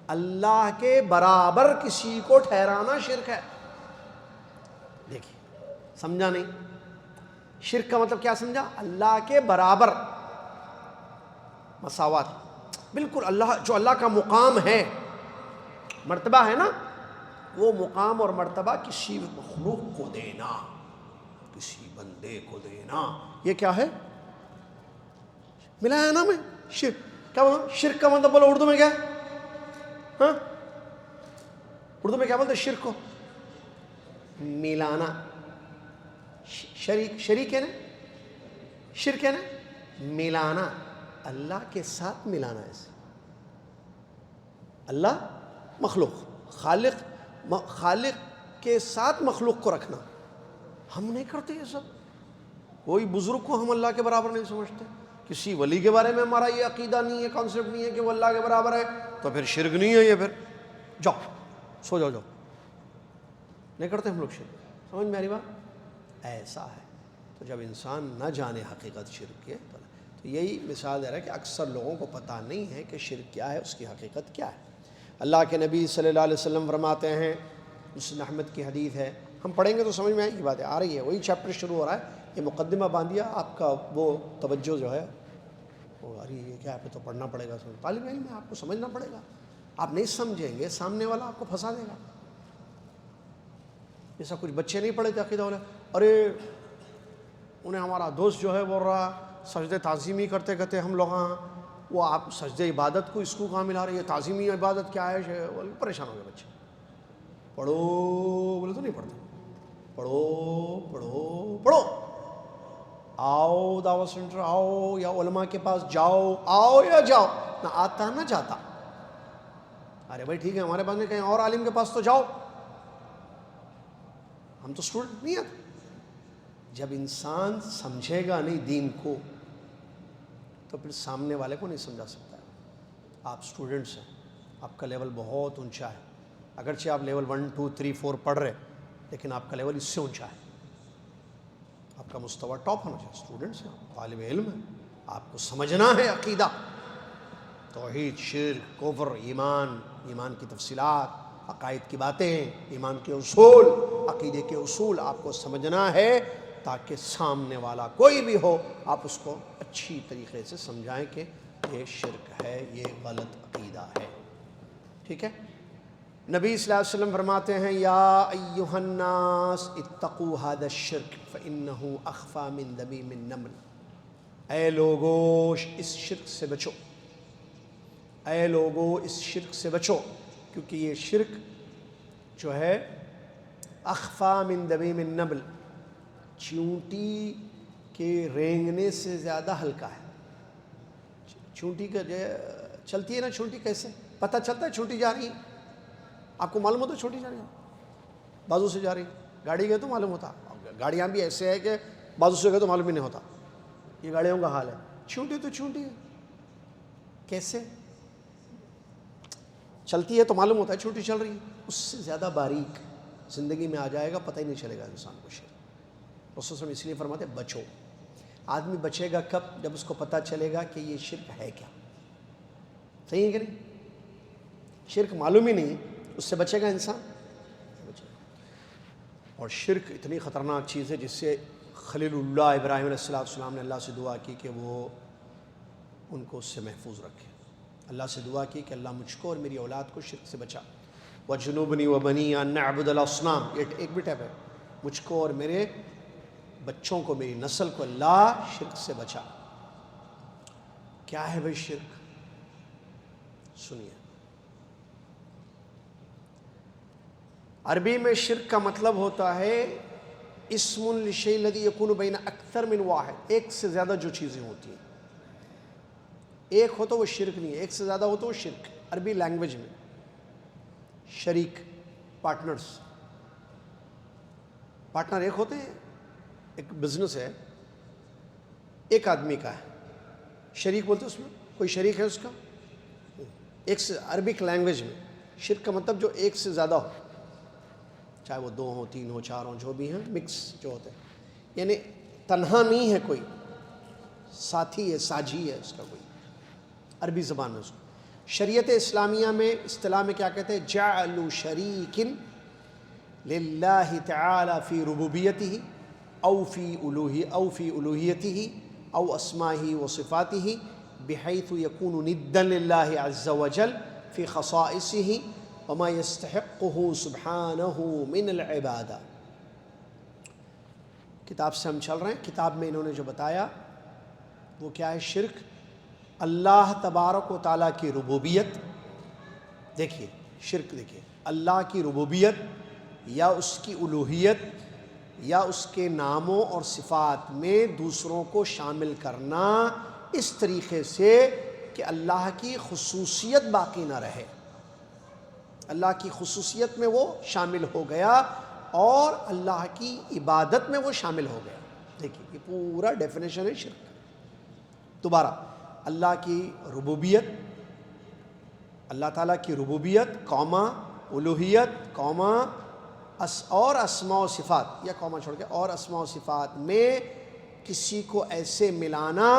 اللہ کے برابر کسی کو ٹھہرانا شرک ہے. دیکھیے سمجھا نہیں؟ شرک کا مطلب کیا سمجھا؟ اللہ کے برابر، مساوات. بالکل اللہ جو اللہ کا مقام ہے، مرتبہ ہے نا، وہ مقام اور مرتبہ کسی مخلوق کو دینا، کسی بندے کو دینا، یہ کیا ہے؟ ملایا نا میں شرک. کیا بولو شرک کا مطلب؟ بولو اردو میں کیا؟ ہاں اردو میں کیا بولتے شرک کو؟ ملانا. شریک ہے نا، شرک ہے نا، ملانا، اللہ کے ساتھ ملانا. ایسے اللہ مخلوق، خالق کے ساتھ مخلوق کو رکھنا. ہم نہیں کرتے یہ سب. کوئی بزرگ کو ہم اللہ کے برابر نہیں سمجھتے. کسی ولی کے بارے میں ہمارا یہ عقیدہ نہیں ہے، کانسیپٹ نہیں ہے کہ وہ اللہ کے برابر ہے، تو پھر شرک نہیں ہے یہ. پھر جاؤ سو جاؤ نہیں کرتے ہم لوگ شرک. سمجھ میں آ رہی بات؟ ایسا ہے. تو جب انسان نہ جانے حقیقت شرک کے، تو یہی مثال دے رہا ہے کہ اکثر لوگوں کو پتہ نہیں ہے کہ شرک کیا ہے، اس کی حقیقت کیا ہے. اللہ کے نبی صلی اللہ علیہ وسلم فرماتے ہیں، مسلم احمد کی حدیث ہے، ہم پڑھیں گے تو سمجھ میں آئے گی باتیں. آ رہی ہے وہی چیپٹر شروع ہو رہا ہے. یہ مقدمہ باندھیا آپ کا وہ توجہ جو ہے وہ آ رہی ہے. کیا آپ تو پڑھنا پڑے گا، طالب علم ہے آپ کو سمجھنا پڑے گا. آپ نہیں سمجھیں گے سامنے والا آپ کو پھنسا دے گا. ایسا کچھ بچے نہیں پڑھے تھے عقیدہ والے، ارے انہیں ہمارا دوست جو ہے بول رہا سجدے تعظیمی کرتے کرتے ہم لوگ ہاں، وہ آپ سجدے عبادت کو اس کو کہاں ملا رہی ہے؟ تعظیمی عبادت کیا ہے؟ پریشان ہو گئے بچے. پڑھو بولے تو نہیں پڑھتے. پڑھو پڑھو پڑھو. آؤ دعوت سینٹر آؤ یا علماء کے پاس جاؤ, آؤ یا جاؤ, نہ آتا نہ جاتا. ارے بھائی ٹھیک ہے ہمارے پاس نہیں, کہیں اور عالم کے پاس تو جاؤ, ہم تو اسٹوڈنٹ نہیں آتے. جب انسان سمجھے گا نہیں دین کو تو پھر سامنے والے کو نہیں سمجھا سکتا ہے. آپ اسٹوڈنٹس ہیں, آپ کا لیول بہت اونچا ہے, اگرچہ آپ لیول 1 2 3 4 پڑھ رہے لیکن آپ کا لیول اس سے اونچا ہے, آپ کا مستویٰ ٹاپ ہونا چاہیے. اسٹوڈنٹس ہیں, طالب علم ہیں, آپ کو سمجھنا ہے عقیدہ, توحید, شرک, کفر, ایمان, ایمان کی تفصیلات, عقائد کی باتیں, ایمان کے اصول, عقیدے کے اصول آپ کو سمجھنا ہے تاکہ سامنے والا کوئی بھی ہو آپ اس کو اچھی طریقے سے سمجھائیں کہ یہ شرک ہے, یہ غلط عقیدہ ہے. ٹھیک ہے. نبی صلی اللہ علیہ وسلم فرماتے ہیں یا ایھا الناس اتقوا ھذا الشرک فانہ اخفی من دبیب النمل. اے لوگو اس شرک سے بچو, اے لوگو اس شرک سے بچو, کیونکہ یہ شرک جو ہے اخفی من دبیب النمل, چیونٹی کے رینگنے سے زیادہ ہلکا ہے. چونٹی کا جو چلتی ہے نا, چونٹی کیسے پتہ چلتا ہے چونٹی جا رہی ہے, آپ کو معلوم ہوتا ہے چھوٹی جا رہی ہے, بازو سے جا رہی ہے. گاڑی گئے تو معلوم ہوتا, گاڑیاں بھی ایسے ہے کہ بازو سے گئے تو معلوم ہی نہیں ہوتا. یہ گاڑیوں کا حال ہے. چھوٹی تو چھوٹی ہے, کیسے چلتی ہے تو معلوم ہوتا ہے چھوٹی چل رہی ہے. اس سے زیادہ باریک زندگی میں آ جائے گا, پتہ ہی نہیں چلے گا انسان کو شرک. رسول صلی اللہ علیہ وسلم اس لیے فرماتے بچو. آدمی بچے گا کب؟ جب اس کو پتہ چلے گا کہ یہ شرک ہے کیا. صحیح ہے کہ نہیں؟ شرک معلوم ہی نہیں, اس سے بچے گا انسان. اور شرک اتنی خطرناک چیز ہے جس سے خلیل اللہ ابراہیم علیہ السلام نے اللہ سے دعا کی کہ وہ ان کو اس سے محفوظ رکھے. اللہ سے دعا کی کہ اللہ مجھ کو اور میری اولاد کو شرک سے بچا. وَجُنُوبْنِي وَبَنِيَّ أَن نَّعْبُدَ الْأَصْنَامَ, یہ ایک بھی ٹیپ ہے, مجھ کو اور میرے بچوں کو, میری نسل کو اللہ شرک سے بچا. کیا ہے بھائی شرک؟ سنیے. عربی میں شرک کا مطلب ہوتا ہے اسم للشیء الذی یکون بین اکثر من واحد, ایک سے زیادہ جو چیزیں ہوتی ہیں. ایک ہو تو وہ شرک نہیں ہے, ایک سے زیادہ ہو تو وہ شرک. عربی لینگویج میں شریک, پارٹنرز, پارٹنر ایک ہوتے ہیں. ایک بزنس ہے ایک آدمی کا ہے, شریک بولتے ہیں اس میں, کوئی شریک ہے اس کا. ایک سے عربک لینگویج میں شرک کا مطلب جو ایک سے زیادہ ہو, چاہے وہ 2 ہوں 3 ہوں 4 ہوں, جو بھی ہیں مکس جو ہوتے ہیں, یعنی تنہا نہیں ہے کوئی, ساتھی ہے, ساجھی ہے اس کا کوئی. عربی زبان میں اس کو. شریعت اسلامیہ میں اصطلاح میں کیا کہتے ہیں؟ جعل شریک للہ تعالی فی ربوبیتہ او فی الوہیتہ او اسمائہ و صفاتہ بحیث یکون ندا للہ عز وجل فی خصائصہ وما یستحقہ سبحانہ من العبادہ. کتاب سے ہم چل رہے ہیں, کتاب میں انہوں نے جو بتایا وہ کیا ہے؟ شرک اللہ تبارک و تعالیٰ کی ربوبیت. دیکھیے شرک, دیکھیے اللہ کی ربوبیت یا اس کی الوہیت یا اس کے ناموں اور صفات میں دوسروں کو شامل کرنا اس طریقے سے کہ اللہ کی خصوصیت باقی نہ رہے. اللہ کی خصوصیت میں وہ شامل ہو گیا اور اللہ کی عبادت میں وہ شامل ہو گیا. دیکھیے یہ پورا ڈیفینیشن ہے شرک. دوبارہ, اللہ کی ربوبیت, اللہ تعالیٰ کی ربوبیت قوما الوہیت قوما اور اسماء و صفات, یا قوما چھوڑ کے اور اسماء و صفات میں کسی کو ایسے ملانا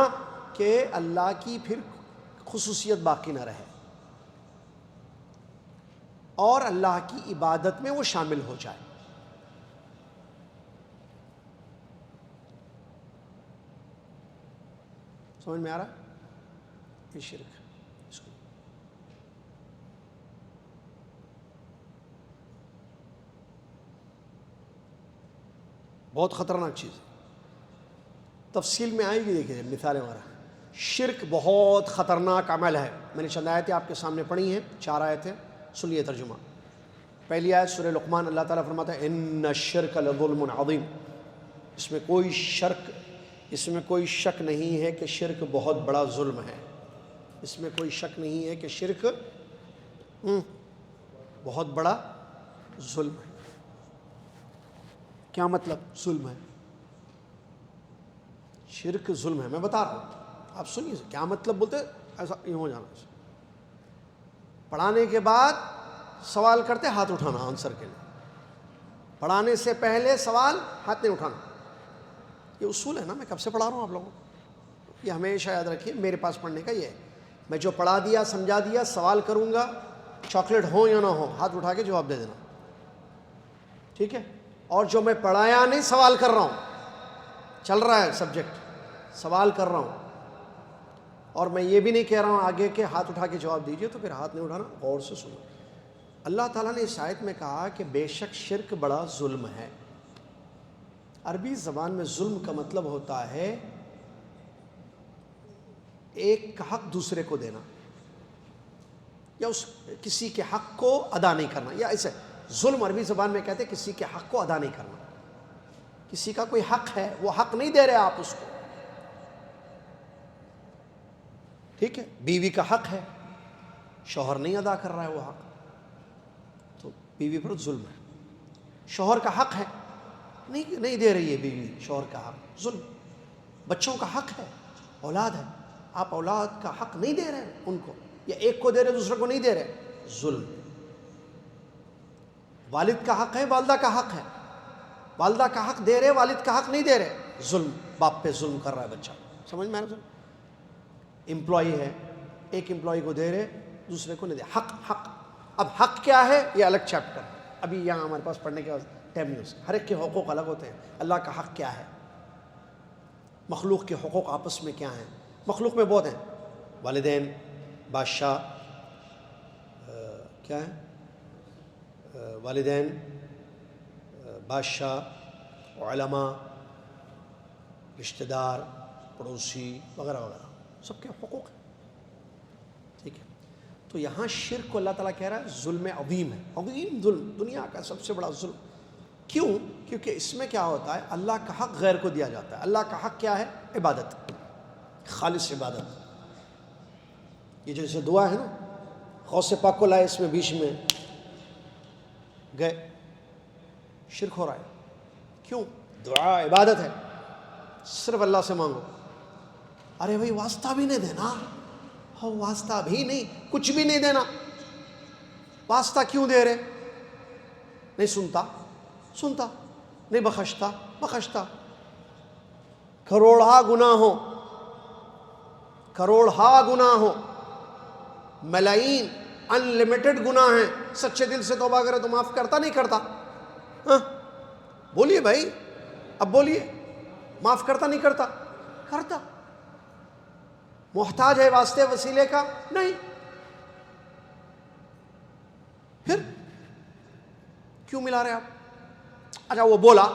کہ اللہ کی پھر خصوصیت باقی نہ رہے اور اللہ کی عبادت میں وہ شامل ہو جائے. سمجھ میں آ رہا؟ یہ شرک ہے. اس کو بہت خطرناک چیز ہے, تفصیل میں آئے گی. دیکھیے مثالیں ہمارا, شرک بہت خطرناک عمل ہے. میں نے چند آیتیں آپ کے سامنے پڑھی ہیں, 4 آیتیں, سنیے ترجمہ. پہلی آیت سورہ لقمان، اللہ تعالیٰ فرماتا ہے ان الشرک لظلم عظیم، اس میں کوئی شک نہیں ہے کہ شرک بہت بڑا ظلم ہے، اس میں کوئی شک نہیں ہے کہ شرک بہت بڑا ظلم ہے۔ کیا مطلب ظلم ہے؟ شرک ظلم ہے، میں بتا رہا ہوں، آپ سنیے کیا مطلب بولتے ایسا یوں ہو جانا۔ پڑھانے کے بعد سوال کرتے ہاتھ اٹھانا آنسر کے لیے، پڑھانے سے پہلے سوال ہاتھ نہیں اٹھانا، یہ اصول ہے نا، میں کب سے پڑھا رہا ہوں آپ لوگوں کو، یہ ہمیشہ یاد رکھیے، میرے پاس پڑھنے کا یہ ہے، میں جو پڑھا دیا سمجھا دیا، سوال کروں گا، چاکلیٹ ہو یا نہ ہو ہاتھ اٹھا کے جواب دے دینا، ٹھیک ہے؟ اور جو میں پڑھایا نہیں سوال کر رہا ہوں، چل رہا ہے سبجیکٹ، سوال کر رہا ہوں، اور میں یہ بھی نہیں کہہ رہا ہوں آگے کہ ہاتھ اٹھا کے جواب دیجئے، تو پھر ہاتھ نہیں اٹھانا، غور سے سنو۔ اللہ تعالیٰ نے اس آیت میں کہا کہ بے شک شرک بڑا ظلم ہے۔ عربی زبان میں ظلم کا مطلب ہوتا ہے ایک کا حق دوسرے کو دینا، یا کسی کے حق کو ادا نہیں کرنا، یا ایسے ظلم عربی زبان میں کہتے ہیں کسی کے حق کو ادا نہیں کرنا، کسی کا کوئی حق ہے وہ حق نہیں دے رہے آپ اس کو، ٹھیک ہے؟ بیوی کا حق ہے، شوہر نہیں ادا کر رہا ہے وہ حق، تو بیوی پر ظلم ہے۔ شوہر کا حق ہے، نہیں دے رہی ہے بیوی شوہر کا حق، ظلم۔ بچوں کا حق ہے، اولاد ہے، آپ اولاد کا حق نہیں دے رہے ان کو، یا ایک کو دے رہے دوسرے کو نہیں دے رہے، ظلم۔ والد کا حق ہے، والدہ کا حق ہے، والدہ کا حق دے رہے، والد کا حق نہیں دے رہے، ظلم۔ باپ پہ ظلم کر رہا ہے بچہ، سمجھ میں آ رہا ہے؟ امپلائی ہے، ایک امپلائی کو دے رہے دوسرے کو نہیں دے، حق۔ اب حق کیا ہے یہ الگ چیپٹر، ابھی یہاں ہمارے پاس پڑھنے کے ٹائم نہیں، ہر ایک کے حقوق الگ ہوتے ہیں۔ اللہ کا حق کیا ہے، مخلوق کے حقوق آپس میں کیا ہیں؟ مخلوق میں بہت ہیں، والدین، بادشاہ، کیا ہے، والدین، بادشاہ، علماء، رشتہ دار، پڑوسی وغیرہ وغیرہ، سب کے حقوق ہیں، ٹھیک ہے؟ تو یہاں شرک کو اللہ تعالیٰ کہہ رہا ہے ظلم عظیم ہے، عظیم ظلم، دنیا کا سب سے بڑا ظلم۔ کیوں؟ کیونکہ اس میں کیا ہوتا ہے، اللہ کا حق غیر کو دیا جاتا ہے۔ اللہ کا حق کیا ہے؟ عبادت، خالص عبادت۔ یہ جیسے دعا ہے نا، غوث پاک کو لائے اس میں بیچ میں گئے، شرک ہو رہا ہے۔ کیوں؟ دعا عبادت ہے، صرف اللہ سے مانگو۔ ارے بھائی واسطہ بھی نہیں دینا، واسطہ بھی نہیں، کچھ بھی نہیں دینا، واسطہ کیوں دے رہے؟ نہیں سنتا، نہیں بخشتا، کروڑا گناہ ہو، ملائی ان لمیٹڈ گناہ ہیں، سچے دل سے توبہ کرے تو معاف کرتا نہیں کرتا؟ بولیے بھائی، اب بولیے، معاف کرتا نہیں کرتا؟ کرتا۔ محتاج ہے واسطے وسیلے کا؟ نہیں۔ پھر کیوں ملا رہے آپ؟ اچھا وہ بولا،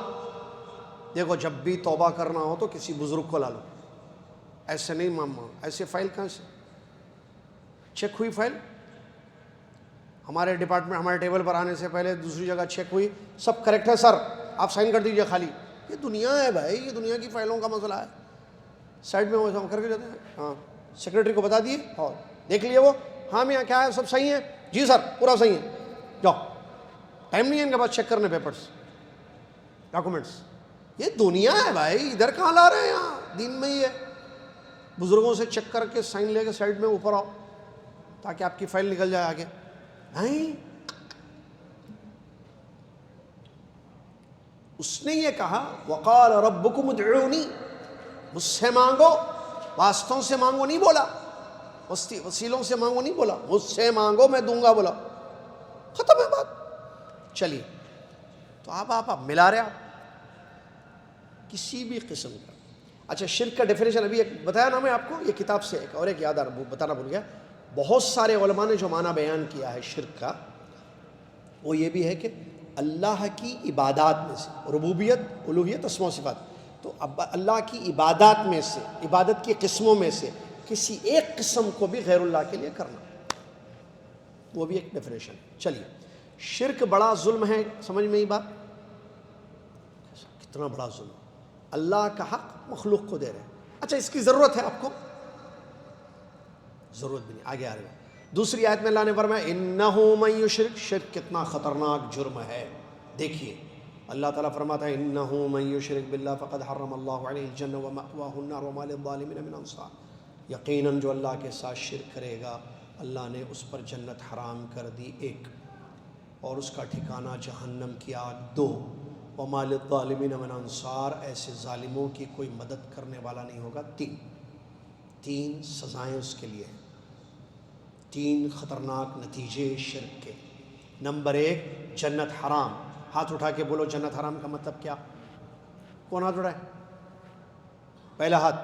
دیکھو جب بھی توبہ کرنا ہو تو کسی بزرگ کو لا لو، ایسے نہیں ماما، ایسے فائل کہاں سے چیک ہوئی؟ فائل ہمارے ڈپارٹمنٹ، ہمارے ٹیبل پر آنے سے پہلے دوسری جگہ چیک ہوئی، سب کریکٹ ہے سر، آپ سائن کر دیجئے خالی۔ یہ دنیا ہے بھائی، یہ دنیا کی فائلوں کا مسئلہ ہے، سائڈ میں وہ کر کے جاتے ہیں، ہاں سیکرٹری کو بتا دیے، اور دیکھ لیے وہ، ہاں میاں کیا ہے، سب صحیح ہے جی سر، پورا صحیح ہے، جاؤ، ٹائم نہیں ہے ان کے پاس چیک کرنے پیپرز، ڈاکومنٹس۔ یہ دنیا ہے بھائی، ادھر کہاں لا رہے ہیں؟ یہاں دین میں ہی ہے، بزرگوں سے چیک کر کے سائن لے کے سائڈ میں اوپر آؤ تاکہ آپ کی فائل نکل جائے آگے۔ نہیں، اس نے یہ کہا وقال ربکم ادعونی، مجھ سے مانگو، واسطوں سے مانگو نہیں بولا، وسیلوں سے مانگو نہیں بولا، مجھ سے مانگو میں دوں گا بولا، ختم ہے بات۔ چلیے، تو آپ ملا رہے آپ کسی بھی قسم کا۔ اچھا شرک کا ڈیفینیشن ابھی ایک بتایا نا میں آپ کو، یہ کتاب سے ایک اور ایک یاد بتانا بھول گیا، بہت سارے علماء نے جو معنی بیان کیا ہے شرک کا، وہ یہ بھی ہے کہ اللہ کی عبادات میں سے، ربوبیت، الوہیت، اسماء و صفات، تو اب اللہ کی عبادات میں سے، عبادت کی قسموں میں سے کسی ایک قسم کو بھی غیر اللہ کے لیے کرنا، وہ بھی ایک ڈیفینیشن۔ چلیے، شرک بڑا ظلم ہے، سمجھ میں ہی بات؟ کتنا بڑا ظلم، اللہ کا حق مخلوق کو دے رہے ہیں۔ اچھا اس کی ضرورت ہے آپ کو؟ ضرورت بھی نہیں، آگے آ رہے ہیں۔ دوسری آیت میں اللہ نے فرمایا انہ من یشرک، شرک کتنا خطرناک جرم ہے۔ دیکھیے اللہ تعالیٰ فرماتا ہے انہ من یشرک باللہ فقد حرم اللہ علیہ الجنہ ومأواہ النار وما للظالمین من انصار، یقیناً جو اللہ کے ساتھ شرک کرے گا اللہ نے اس پر جنت حرام کر دی 1، اور اس کا ٹھکانہ جہنم کی آگ 2، وما للظالمین من انصار، ایسے ظالموں کی کوئی مدد کرنے والا نہیں ہوگا 3 سزائیں اس کے لیے، 3 خطرناک نتیجے شرک کے۔ نمبر 1 جنت حرام۔ ہاتھ اٹھا کے بولو جنت حرام کا مطلب کیا؟ کون ہاتھ اٹھائے؟ پہلا ہاتھ،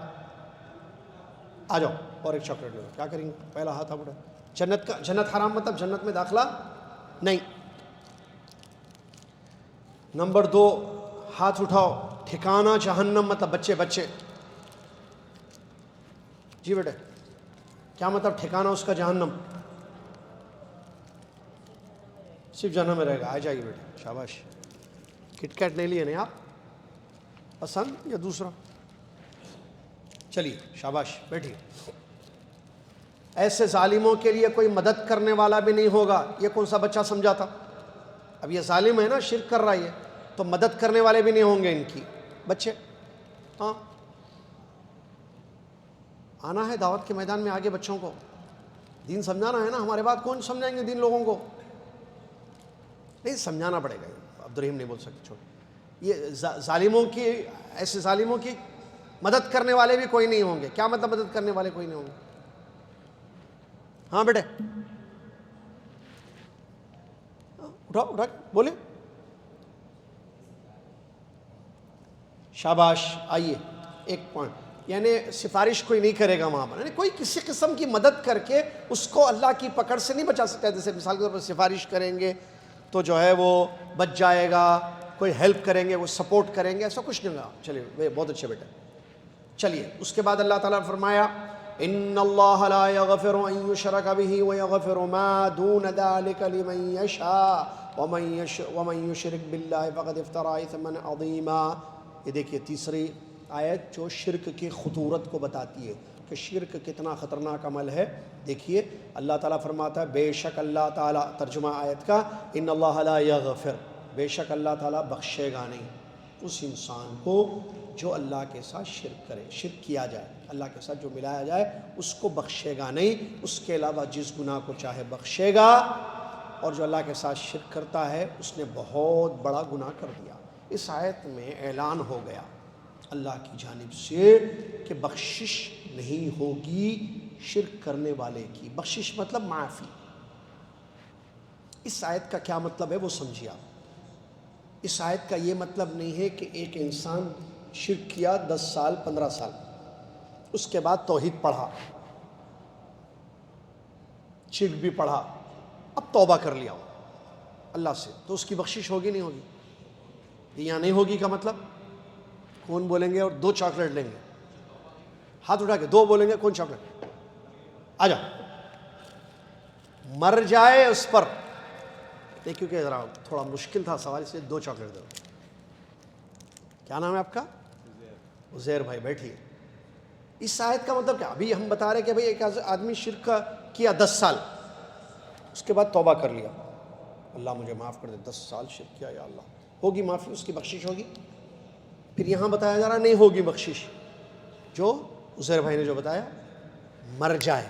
آ جاؤ اور ایک چاکلیٹ لو، کیا کریں گے؟ پہلا ہاتھ آپ اٹھائے۔ جنت حرام مطلب جنت میں داخلہ نہیں۔ نمبر 2 ہاتھ اٹھاؤ، ٹھکانہ جہنم مطلب بچے جی بیٹے کیا مطلب ٹھکانہ اس کا جہنم؟ صرف جہنم میں رہے گا۔ آ جائیے بیٹے، شاباش۔ کٹ کیٹ نہیں لیے نہیں آپ؟ پسند یا دوسرا؟ چلیے شاباش، بیٹھیے۔ ایسے ظالموں کے لیے کوئی مدد کرنے والا بھی نہیں ہوگا۔ یہ کون سا بچہ سمجھا تھا؟ اب یہ ظالم ہے نا، شرک کر رہا ہے، تو مدد کرنے والے بھی نہیں ہوں گے ان کی، بچے۔ ہاں آنا ہے دعوت کے میدان میں، آگے بچوں کو دین سمجھانا ہے نا۔ ہمارے بات کون سمجھائیں گے دین لوگوں کو؟ نہیں سمجھانا پڑے گا۔ عبد الرحیم نہیں بول سکتے، چھوڑ۔ یہ ظالموں کی، ایسے ظالموں کی مدد کرنے والے بھی کوئی نہیں ہوں گے۔ کیا مطلب مدد کرنے والے کوئی نہیں ہوں گے؟ ہاں بیٹے اٹھا بولے، شاباش۔ آئیے ایک پوائنٹ، یعنی سفارش کوئی نہیں کرے گا وہاں پر، یعنی کوئی کسی قسم کی مدد کر کے اس کو اللہ کی پکڑ سے نہیں بچا سکتا۔ جیسے مثال کے طور پر سفارش کریں گے تو جو ہے وہ بچ جائے گا، کوئی ہیلپ کریں گے، وہ سپورٹ کریں گے، ایسا کچھ نہیں ہوگا۔ چلیے بہت اچھے بیٹے۔ چلیے اس کے بعد اللہ تعالیٰ نے فرمایا ان اللہ لا یغفر ان یشرک بہ ویغفر ما دون ذلک لمن یشاء ومن یشرک باللہ فقد افتری اثما عظیما۔ یہ دیکھیے تیسری آیت جو شرک کی خطورت کو بتاتی ہے کہ شرک کتنا خطرناک عمل ہے۔ دیکھیے اللہ تعالیٰ فرماتا ہے بے شک اللہ تعالیٰ، ترجمہ آیت کا ان اللہ لا یغفر، بے شک اللہ تعالیٰ بخشے گا نہیں اس انسان کو جو اللہ کے ساتھ شرک کرے، شرک کیا جائے، اللہ کے ساتھ جو ملایا جائے اس کو بخشے گا نہیں۔ اس کے علاوہ جس گناہ کو چاہے بخشے گا، اور جو اللہ کے ساتھ شرک کرتا ہے اس نے بہت بڑا گناہ کر دیا۔ اس آیت میں اعلان ہو گیا اللہ کی جانب سے کہ بخشش نہیں ہوگی شرک کرنے والے کی۔ بخشش مطلب معافی۔ اس آیت کا کیا مطلب ہے وہ سمجھیے آپ۔ اس آیت کا یہ مطلب نہیں ہے کہ ایک انسان شرک کیا 10 سال 15 سال، اس کے بعد توحید پڑھا، شرک بھی پڑھا، اب توبہ کر لیا اللہ سے، تو اس کی بخشش ہوگی نہیں ہوگی؟ یہ یہاں نہیں ہوگی کا مطلب؟ کون بولیں گے اور 2 چاکلیٹ لیں گے؟ ہاتھ اٹھا کے 2 بولیں گے، کون چاکلیٹ؟ آ جا۔ مر جائے اس پر نہیں، کیونکہ ذرا تھوڑا مشکل تھا سوال، سے 2 چاکلیٹ دو۔ کیا نام ہے آپ کا؟ عزیر بھائی، بیٹھیے۔ اس آیت کا مطلب کیا؟ ابھی ہم بتا رہے کہ بھئی ایک آدمی شرک کیا 10 سال، اس کے بعد توبہ کر لیا، اللہ مجھے معاف کر دے، 10 سال شرک کیا، یا اللہ، ہوگی معافی، اس کی بخشش ہوگی؟ پھر یہاں بتایا جا رہا نہیں ہوگی بخشش، جو عزیر بھائی نے جو بتایا، مر جائے،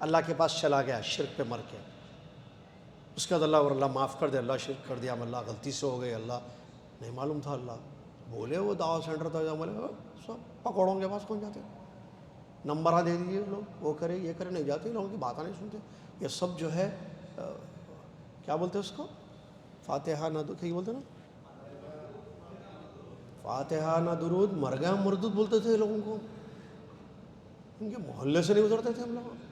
اللہ کے پاس چلا گیا شرک پہ مر کے، اس کے بعد اللہ معاف کر دے، اللہ شرک کر دیا، اللہ غلطی سے ہو گئی، اللہ نہیں معلوم تھا، اللہ بولے وہ دعوت سینٹر تھا، بولے سب پکوڑوں کے پاس کون جاتے، نمبر دے دیجیے لوگ، وہ کرے یہ کرے، نہیں جاتے، لوگوں کی باتیں نہیں سنتے۔ یہ سب جو ہے کیا بولتے ہیں اس کو، فاتحہ نہ کیا بولتے ہیں نا، فاتحہ نہ درود، مر گیا مردود بولتے تھے لوگوں کو، ان کے محلے سے نہیں گزرتے تھے ہم لوگ۔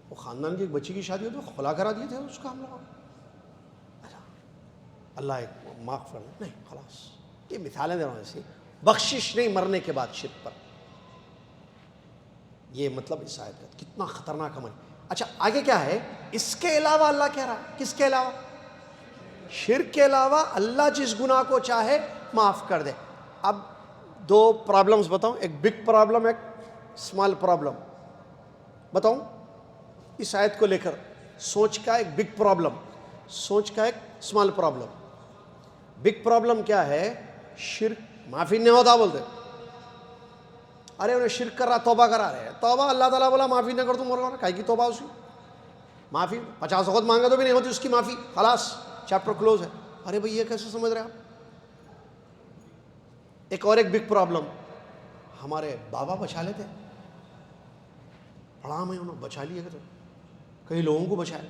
وہ خاندان کی ایک بچی کی شادی ہوتی تو خلا کرا دیے تھے اس کا ہم لوگ۔ اچھا اللہ ایک معاف کر دے، نہیں خلاص، یہ مثالیں دے رہا ہوں ایسی، بخشش نہیں مرنے کے بعد شرک پر۔ یہ مطلب اس آیت کا کتنا خطرناک عمل۔ اچھا آگے کیا ہے؟ اس کے علاوہ اللہ کہہ رہا ہے، کس کے علاوہ؟ شرک کے علاوہ اللہ جس گناہ کو چاہے معاف کر دے۔ اب دو پرابلمز بتاؤں، ایک بگ پرابلم، ایک اسمال پرابلم بتاؤں اس آیت کو لے کر۔ سوچ کا ایک بگ پرابلم، سوچ کا ایک اسمال پرابلم۔ بگ پرابلم کیا ہے؟ شرک معافی نہیں ہوتا بولتے، ارے انہیں شرک کر رہا، توبہ کرا رہے ہیں، توبہ اللہ تعالیٰ بولا معافی نہ کر تم، اور کائی کی توبہ؟ اسی معافی 50 وقت مانگا تو بھی نہیں ہوتی اس کی معافی، خلاص چیپٹر کلوز ہے۔ ارے بھئی یہ کیسے سمجھ رہے آپ؟ ایک اور ایک بگ پرابلم، ہمارے بابا بچا لیتے، پڑھا میں انہوں بچا لیے، کہ کئی لوگوں کو بچائے،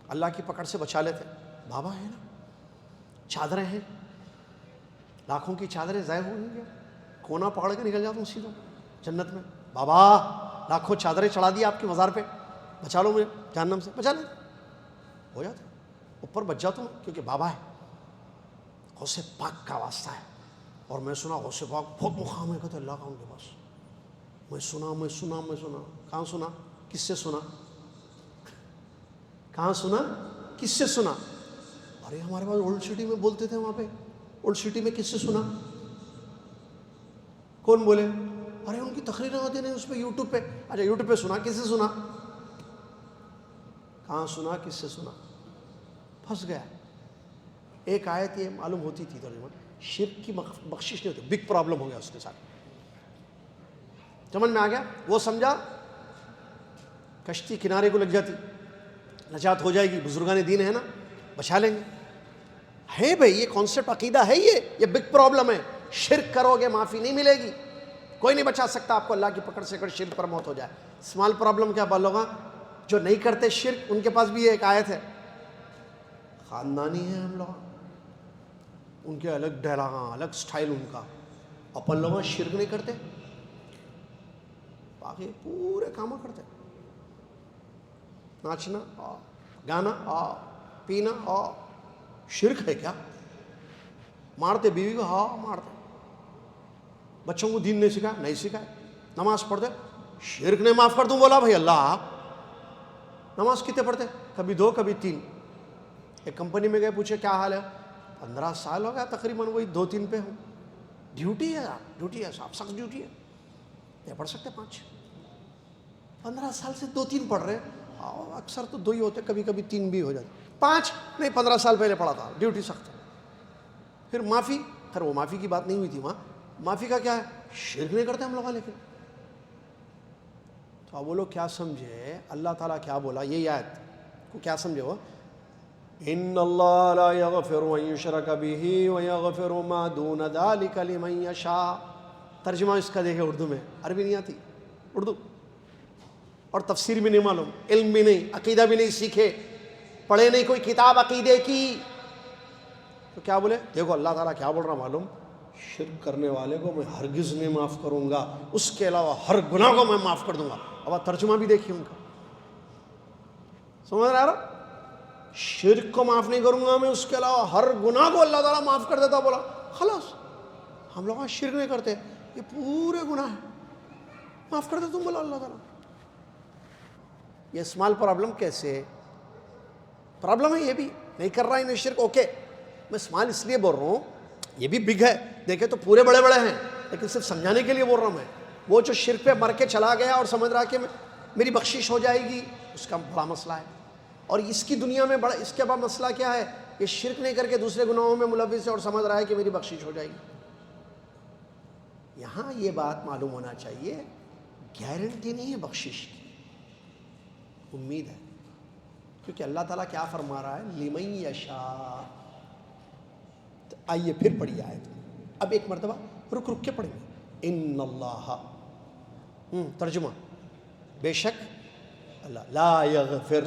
اللہ کی پکڑ سے بچا لیتے۔ بابا ہے نا، چادریں ہیں، لاکھوں کی چادریں ضائع ہوئی ہیں، کونا پکڑ کے نکل جاتا ہوں سیدھا جنت میں، بابا لاکھوں چادریں چڑھا دی آپ کی مزار پہ، بچا لو مجھے جہنم سے، بچا لیں، ہو جاتا اوپر بچ جاتا ہوں، کیونکہ بابا ہے، غوث پاک کا واسطہ ہے۔ اور میں سنا غوث پاک بہت مقام ہے، کہتے اللہ کا ان کے پاس، میں سنا، کہاں سنا؟ کس سے سنا؟ کہاں سنا؟ کس سے سنا؟ ارے ہمارے پاس اولڈ سٹی میں بولتے تھے، وہاں پہ اولڈ سٹی میں کس سے سنا؟ کون بولے؟ ارے ان کی تقریریں ہوتی نہیں اس پہ، یوٹیوب پہ۔ اچھا یوٹیوب پہ سنا، کس سے سنا؟ کہاں سنا؟ کس سے سنا؟ پھنس گیا۔ ایک آیت یہ معلوم ہوتی تھی ترجمہ، شرک کی بخشش نہیں ہوتی، بگ پرابلم ہو گیا اس کے ساتھ، سمجھ میں آ گیا؟ وہ سمجھا کشتی کنارے کو لگ جاتی، نجات ہو جائے گی، بزرگان دین ہے نا، بچا لیں گے۔ ہے بھائی یہ کانسیپٹ عقیدہ ہے، یہ بگ پرابلم ہے۔ شرک کرو گے معافی نہیں ملے گی، کوئی نہیں بچا سکتا آپ کو اللہ کی پکڑ سے اگر شرک پر موت ہو جائے۔ اسمال پرابلم کیا لوگاں جو نہیں کرتے شرک، ان کے پاس بھی یہ ایک آیت ہے، خاندانی ہے ہم لوگ، ان کے الگ ڈائلاگ، الگ سٹائل ان کا، اپن لوگ شرک نہیں کرتے، باقی پورے کام کرتے، ناچنا گانا پینا شرک ہے کیا؟ مارتے بیوی کو، ہاں مارتے، بچوں کو دین نہیں سکھایا، نہیں سکھایا، نماز پڑھتے، شرک نہیں معاف کر دوں بولا بھائی اللہ، نماز کتنے پڑھتے؟ کبھی 2 کبھی 3۔ ایک کمپنی میں گئے، پوچھے کیا حال ہے؟ 15 سال ہو گیا تقریباً وہی 2-3 پہ ہوں۔ ڈیوٹی ہے آپ، ڈیوٹی ہے صاحب، سخت ڈیوٹی ہے، نہیں پڑھ سکتے 5۔ 15 سال سے 2-3 پڑھ رہے، اکثر تو 2 ہی ہوتے، کبھی کبھی 3 بھی ہو جاتے، 5 نہیں، 15 سال پہلے پڑھا تھا، ڈیوٹی سخت ہے۔ پھر معافی، خیر وہ معافی کی بات نہیں ہوئی تھی وہاں، معافی کا کیا ہے؟ شرک نہیں کرتے ہم لوگ، لیکن تو اب وہ لوگ کیا سمجھے اللہ تعالیٰ کیا بولا، یہ آیت کو کیا سمجھے وہ؟ ان اللہ لا یغفر ان یشرک بہ ویغفر ما دون ذلک لمن یشاء۔ ترجمہ اس کا دیکھے اردو میں، عربی نہیں آتی، اردو، اور تفسیر بھی نہیں معلوم، علم بھی نہیں، عقیدہ بھی نہیں سیکھے، پڑھے نہیں کوئی کتاب عقیدے کی، تو کیا بولے؟ دیکھو اللہ تعالیٰ کیا بول رہا معلوم، شرک کرنے والے کو میں ہرگز نہیں معاف کروں گا، اس کے علاوہ ہر گناہ کو میں معاف کر دوں گا۔ اب آپ ترجمہ بھی دیکھیے ان کا، سمجھ آ رہا؟ شرک کو معاف نہیں کروں گا میں، اس کے علاوہ ہر گناہ کو اللہ تعالیٰ معاف کر دیتا، بولا خلاص ہم لوگ شرک نہیں کرتے، یہ پورے گناہ ہیں، معاف کر دے تم، بولا اللہ تعالیٰ۔ یہ اسمال پرابلم کیسے پرابلم ہے؟ یہ بھی نہیں کر رہا انہیں شرک، اوکے، میں اسمال اس لیے بول رہا ہوں، یہ بھی بگ ہے، دیکھیں تو پورے بڑے بڑے ہیں، لیکن صرف سمجھانے کے لیے بول رہا ہوں میں۔ وہ جو شرک پہ مر کے چلا گیا اور سمجھ رہا کہ میری بخشش ہو جائے گی، اس کا بڑا مسئلہ ہے۔ اور اس کی دنیا میں بڑا، اس کے بعد مسئلہ کیا ہے؟ یہ شرک نہیں کر کے دوسرے گناہوں میں ملوث ہے اور سمجھ رہا ہے کہ میری بخشش ہو جائے گی۔ یہاں یہ بات معلوم ہونا چاہیے، گارنٹی نہیں ہے بخشش کی، امید ہے، کیونکہ اللہ تعالیٰ کیا فرما رہا ہے؟ لمن یشاء۔ آئیے پھر پڑھیے آیت، اب ایک مرتبہ رک کے پڑھیں گے۔ ان اللہ، ترجمہ، بے شک اللہ، لا یغفر،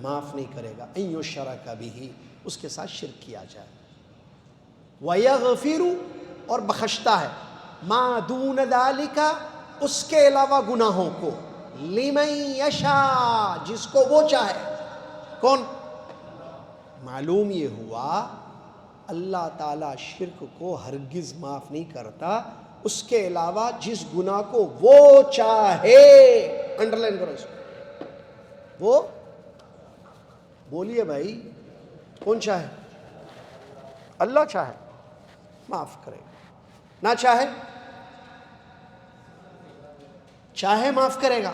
معاف نہیں کرے گا، ان یشرک بہ، اس کے ساتھ شرک کیا جائے، ویغفر، اور بخشتا ہے، ما دون ذالک، اس کے علاوہ گناہوں کو، لمن یشاء، جس کو وہ چاہے۔ کون؟ معلوم یہ ہوا اللہ تعالیٰ شرک کو ہرگز معاف نہیں کرتا، اس کے علاوہ جس گناہ کو وہ چاہے، انڈرلائن کرو اس کو، وہ بولیے بھائی، کون چاہے؟ اللہ چاہے معاف کرے گا، نہ چاہے چاہے معاف کرے گا،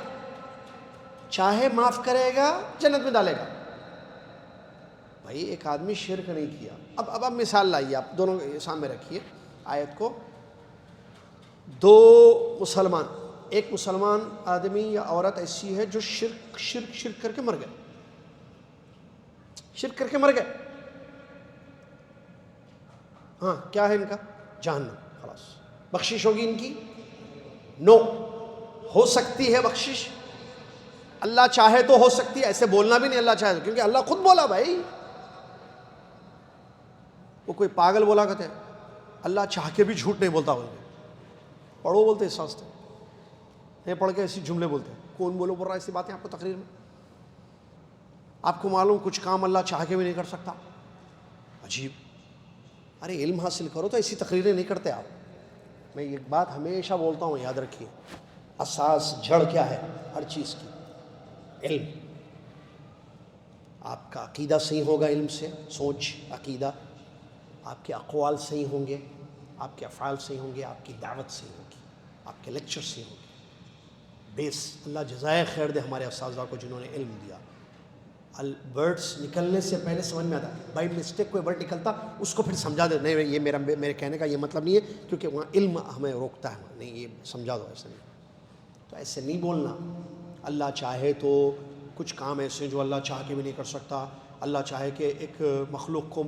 چاہے معاف کرے گا جنت میں ڈالے گا۔ بھائی ایک آدمی شرک نہیں کیا، اب مثال لائیے، آپ دونوں سامنے رکھیے آیت کو۔ دو مسلمان، ایک مسلمان آدمی یا عورت ایسی ہے جو شرک کر کے مر گئے، شرک کر کے مر گئے، ہاں کیا ہے ان کا؟ جہنم، خلاص۔ بخشش ہوگی ان کی؟ نو۔ ہو سکتی ہے بخشش، اللہ چاہے تو ہو سکتی ہے، ایسے بولنا بھی نہیں اللہ چاہے تو، کیونکہ اللہ خود بولا بھائی، وہ کوئی پاگل بولا کرتے ہیں اللہ چاہ کے بھی جھوٹ نہیں بولتا، بولتے پڑھو، بولتے اس واسطے نہیں پڑھ کے ایسی جملے بولتے ہیں۔ کون بول رہا ہے ایسی باتیں آپ کو تقریر میں؟ آپ کو معلوم کچھ کام اللہ چاہ کے بھی نہیں کر سکتا؟ عجیب۔ ارے علم حاصل کرو تو ایسی تقریریں نہیں کرتے آپ۔ میں ایک بات ہمیشہ بولتا ہوں، یاد رکھیے، اساس جڑ کیا ہے ہر چیز کی؟ علم۔ آپ کا عقیدہ صحیح ہوگا علم سے، سوچ عقیدہ، آپ کے اقوال صحیح ہوں گے، آپ کے افعال صحیح ہوں گے، آپ کی دعوت صحیح ہوگی، آپ کے لیکچر صحیح ہوں گے۔ بیس، اللہ جزائے خیر دے ہمارے اساتذہ کو جنہوں نے علم دیا۔ ورڈس نکلنے سے پہلے سمجھ میں آتا، بائی مسٹیک کوئی ورڈ نکلتا اس کو پھر سمجھا دے، نہیں یہ میرے کہنے کا یہ مطلب نہیں ہے، کیونکہ وہاں علم ہمیں روکتا ہے، نہیں یہ سمجھا دو، ایسے نہیں، تو ایسے نہیں بولنا۔ اللہ چاہے تو کچھ کام ایسے جو اللہ چاہ کے بھی نہیں کر سکتا، اللہ چاہے کہ ایک مخلوق کو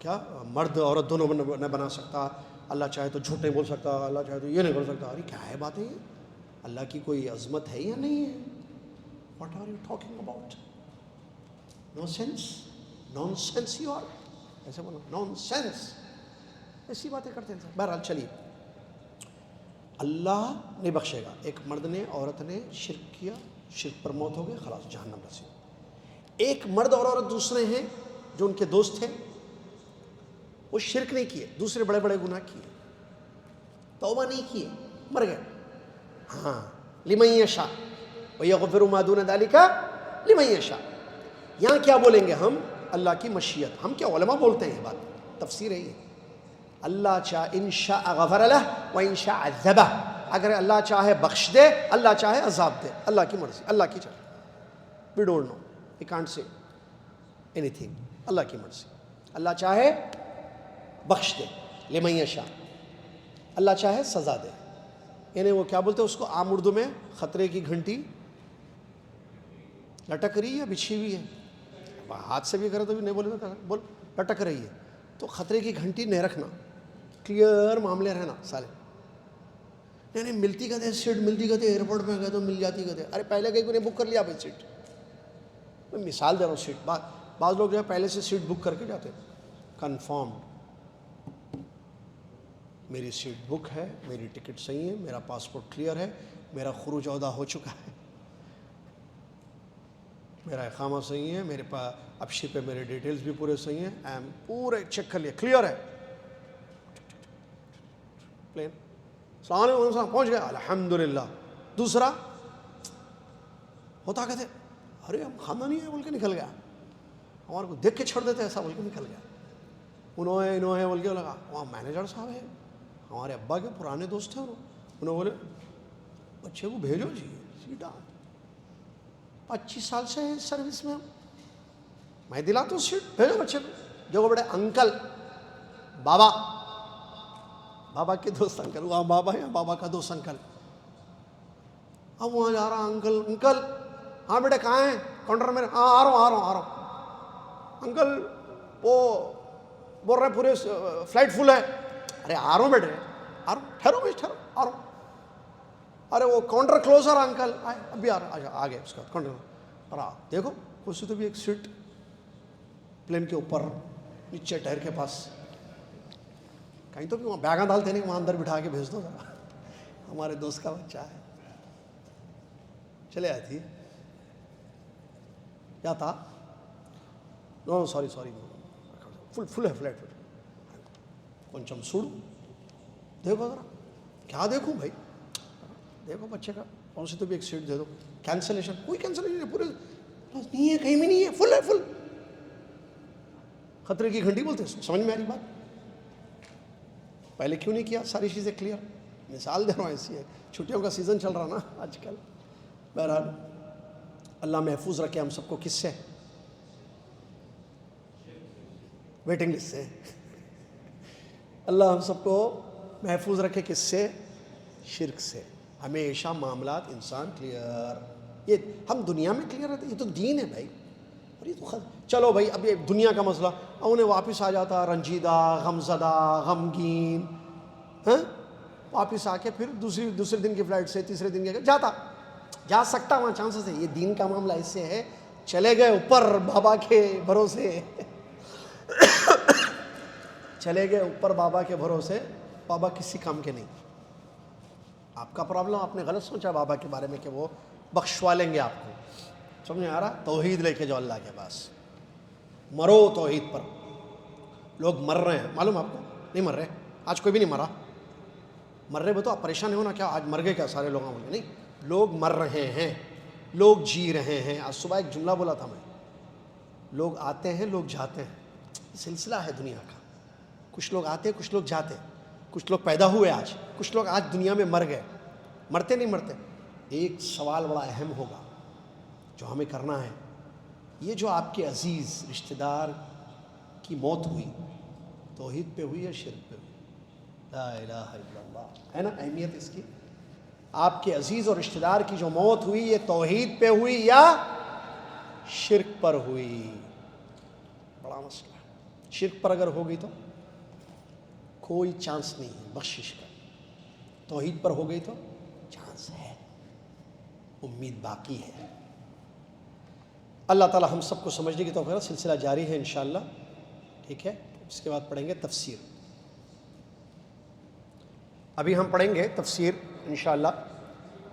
کیا مرد عورت دونوں نہ بنا سکتا، اللہ چاہے تو جھوٹ نہیں بول سکتا، اللہ چاہے تو یہ نہیں کر سکتا۔ ارے کیا ہے باتیں یہ؟ اللہ کی کوئی عظمت ہے یا نہیں ہے؟ What are you talking about? Nonsense? Nonsense you are. ایسے بولو nonsense. ایسی باتیں کرتے ہیں۔ بہرحال چلیے، اللہ نہیں بخشے گا۔ ایک مرد نے عورت نے شرک کیا، شرک پر موت ہو گئی، خلاص جہنم رسی۔ ایک مرد اور عورت دوسرے ہیں جو ان کے دوست تھے، وہ شرک نہیں کیے، دوسرے بڑے بڑے گناہ کیے، توبہ نہیں کیے، مر گئے۔ ہاں، لمن یشاء وَيَغْفِرُ مَا دُونَ ذَلِكَ لِمَن يَشَاء۔ یہاں کیا بولیں گے ہم؟ اللہ کی مشیت۔ ہم کیا علماء بولتے ہیں یہ بات، تفسیر ہے یہ۔ اللہ چاہے ان شاء غفر لہ وَإِن شاء عَذَّبَہ، اگر اللہ چاہے بخش دے، اللہ چاہے عذاب دے، اللہ کی مرضی، اللہ کی چاہے۔ We don't know, we can't say anything، اللہ کی مرضی۔ اللہ چاہے بخش دے، لمن یشاء، اللہ چاہے سزا دے۔ یعنی وہ کیا بولتے ہیں اس کو عام اردو میں؟ خطرے کی گھنٹی لٹک رہی ہے، بچھی ہوئی ہے، ہاتھ سے بھی کرے تو بھی نہیں بولے، بول لٹک رہی ہے، تو خطرے کی گھنٹی نہیں رکھنا، کلیئر معاملے رہنا سالے۔ نہیں ملتی کہتے سیٹ، ملتی کہتے ایئرپورٹ میں گئے تو مل جاتی کہتے، ارے پہلے کہیں کو نہیں بک کر لیا بھائی سیٹ؟ میں مثال دے رہا ہوں سیٹ، بعض لوگ جو ہے پہلے سے سیٹ بک کر کے جاتے، کنفرمڈ میری سیٹ بک ہے، میری ٹکٹ صحیح ہے، میرا پاسپورٹ کلیئر ہے، میرا خروج عہدہ ہو چکا ہے، میرا اقامہ صحیح ہے، میرے پاس اپشی پہ میرے ڈیٹیلز بھی پورے صحیح ہیں، پورے چیک کر لیا، کلیئر ہے، پلین السلام علیکم پہنچ گیا الحمدللہ۔ دوسرا ہوتا کہتے ارے ہم خاندانی ہے بول کے نکل گیا، ہمارے کو دیکھ کے چھوڑ دیتے ایسا بول کے نکل گیا، انہوں نے بول کے لگا وہاں مینیجر صاحب ہے، ہمارے ابا کے پرانے دوست تھے، انہوں بولے بچے کو بھیجو جی، سیدھا 25 سال سے سروس میں، میں دلاتا ہوں سیٹ، بھیجو بچے کو۔ جو بڑے انکل، بابا کے دوست انکل، وہاں بابا ہے، بابا کا دوست انکل، اب وہاں جا رہا انکل ہاں بیٹے کہاں ہیں؟ کاؤنٹر میں، ہاں آ رہا ہوں انکل، وہ بول رہے پورے فلائٹ فل ہے، ارے آ رہا ہوں بیٹے، آ رہا ہوں، ٹھہرو آ رہا ہوں، ارے وہ کاؤنٹر کلوز ہے انکل، ابھی آ رہا، آ گیا اس کا کاؤنٹر، اور دیکھو کسی تو بھی ایک سیٹ پلین کے اوپر نیچے ٹائر کے پاس، کہیں تو بھی وہاں بیگاں ڈالتے نہیں، وہاں اندر بٹھا کے بھیج دو ذرا، ہمارے دوست کا بچہ ہے، چلے آتی کیا تھا، نو سوری فل ہے فلیٹ، కొంచెం سوڑو، دیکھو ذرا، کیا دیکھوں بھائی، دیکھو بچے کا کون سی تو بھی ایک سیٹ دے دو. کینسلیشن, کوئی کینسلیشن نہیں, پورے نہیں ہے, کہیں بھی نہیں ہے, فل ہے, فل. خطرے کی گھنٹی بولتے ہیں. سمجھ میں آ رہی بات؟ پہلے کیوں نہیں کیا ساری چیزیں کلیئر؟ مثال دے رہا ہوں, ایسی ہے, چھٹیوں کا سیزن چل رہا نا آج کل. بہرحال اللہ محفوظ رکھے ہم سب کو. کس سے؟ ویٹنگ لسٹ سے. اللہ ہم سب کو محفوظ رکھے. کس سے؟ شرک سے. ہمیشہ معاملات انسان کلیئر. یہ ہم دنیا میں کلیئر رہتے, یہ تو دین ہے بھائی. اور یہ تو چلو بھائی, اب یہ دنیا کا مسئلہ, انہیں واپس آ جاتا رنجیدہ, غمزدہ, غمگین, ہاں, واپس آ کے پھر دوسرے دن کی فلائٹ سے تیسرے دن کے جا سکتا, وہاں چانسز ہے. یہ دین کا معاملہ اس سے ہے, چلے گئے اوپر بابا کے بھروسے, چلے گئے اوپر بابا کے بھروسے. بابا کسی کام کے نہیں. آپ کا پرابلم, آپ نے غلط سوچا بابا کے بارے میں کہ وہ بخشوا لیں گے آپ کو. سمجھ میں آ رہا؟ توحید لے کے جو اللہ کے پاس, مرو توحید پر. لوگ مر رہے ہیں, معلوم آپ کو؟ نہیں مر رہے, آج کوئی بھی نہیں مرا. مر رہے تو آپ پریشان نہیں ہونا, کیا آج مر گئے کیا سارے لوگ؟ نہیں, لوگ مر رہے ہیں, لوگ جی رہے ہیں. آج صبح ایک جملہ بولا تھا میں, لوگ آتے ہیں لوگ جاتے ہیں. سلسلہ ہے دنیا کا. کچھ لوگ آتے, کچھ لوگ جاتے, کچھ لوگ پیدا ہوئے آج, کچھ لوگ آج دنیا میں مر گئے. مرتے نہیں مرتے. ایک سوال بڑا اہم ہوگا جو ہمیں کرنا ہے. یہ جو آپ کے عزیز رشتہ دار کی موت ہوئی, توحید پہ ہوئی یا شرک پہ ہوئی؟ لا الہ الا اللہ, ہے نا اہمیت اس کی. آپ کے عزیز اور رشتہ دار کی جو موت ہوئی, یہ توحید پہ ہوئی یا شرک پر ہوئی؟ بڑا مسئلہ ہے. شرک پر اگر ہوگی تو کوئی چانس نہیں ہے بخشش کا. توحید پر ہو گئی تو چانس ہے, امید باقی ہے. اللہ تعالی ہم سب کو سمجھنے کی توفیق. سلسلہ جاری ہے انشاءاللہ, ٹھیک ہے. اس کے بعد پڑھیں گے تفسیر. ابھی ہم پڑھیں گے تفسیر انشاءاللہ.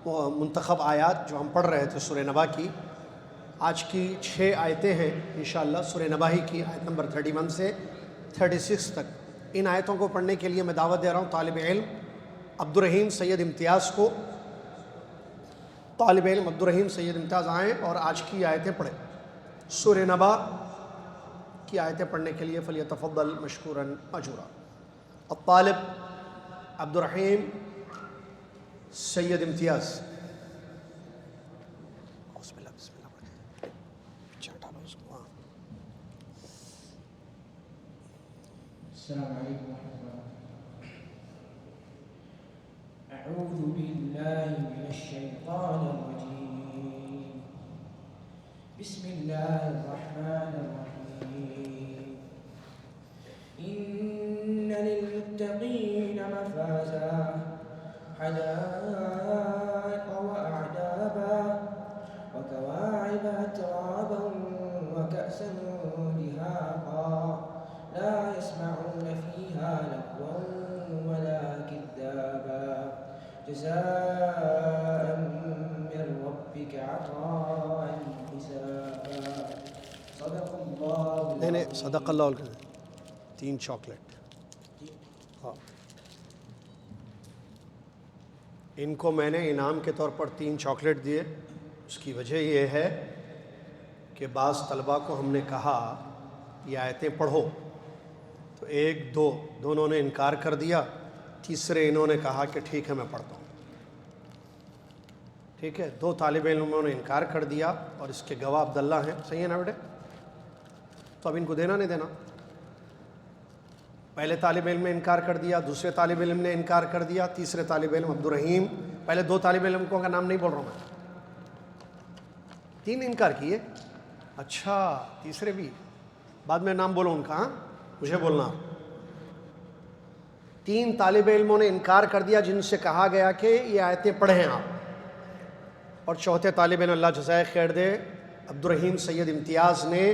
وہ منتخب آیات جو ہم پڑھ رہے تھے سورہ نبا کی, آج کی 6 آیتیں ہیں انشاءاللہ سورہ نبا ہی کی, آیت نمبر 31 سے 36 تک. ان آیتوں کو پڑھنے کے لیے میں دعوت دے رہا ہوں طالب علم عبد الرحیم سید امتیاز کو. طالب علم عبد الرحیم سید امتیاز آئیں اور آج کی آیتیں پڑھیں. سورہ نبا کی آیتیں پڑھنے کے لیے فلیتفضل مشکورا ماجورا. الطالب عبد الرحیم سید امتیاز. السلام علیکم ورحمۃ اللہ. اعوذ باللہ من الشیطان الرجیم. بسم اللہ الرحمن الرحیم. ان للمتقین مفازا حدائق واعنابا وكواعب اترابا وكأسا دهاقا لا يسمعون فيها لغوا ولا كذابا جزاء من ربك عطاء حسابا. صدق اللہ. نہیں صدق اللہ. 3 چاکلیٹ. ہاں, ان کو میں نے انعام کے طور پر 3 چاکلیٹ دیے. اس کی وجہ یہ ہے کہ بعض طلباء کو ہم نے کہا یہ آیتیں پڑھو, تو 1 2 دونوں نے انکار کر دیا, تیسرے انہوں نے کہا کہ ٹھیک ہے میں پڑھتا ہوں. ٹھیک ہے, 2 طالب علموں نے انکار کر دیا اور اس کے گواہ عبداللہ ہیں. صحیح ہے نا بیٹے؟ تو اب ان کو دینا نہیں دینا؟ پہلے طالب علم نے انکار کر دیا, دوسرے طالب علم نے انکار کر دیا, تیسرے طالب علم عبد الرحیم. پہلے 2 طالب علموں کا نام نہیں بول رہا ہوں میں, 3 انکار کیے. اچھا, تیسرے بھی بعد میں نام بولو ان کا, ہاں مجھے بولنا. 3 طالب علموں نے انکار کر دیا جن سے کہا گیا کہ یہ آیتیں پڑھیں آپ, اور چوتھے طالب علم اللہ جزائے خیر دے عبد الرحیم سید امتیاز نے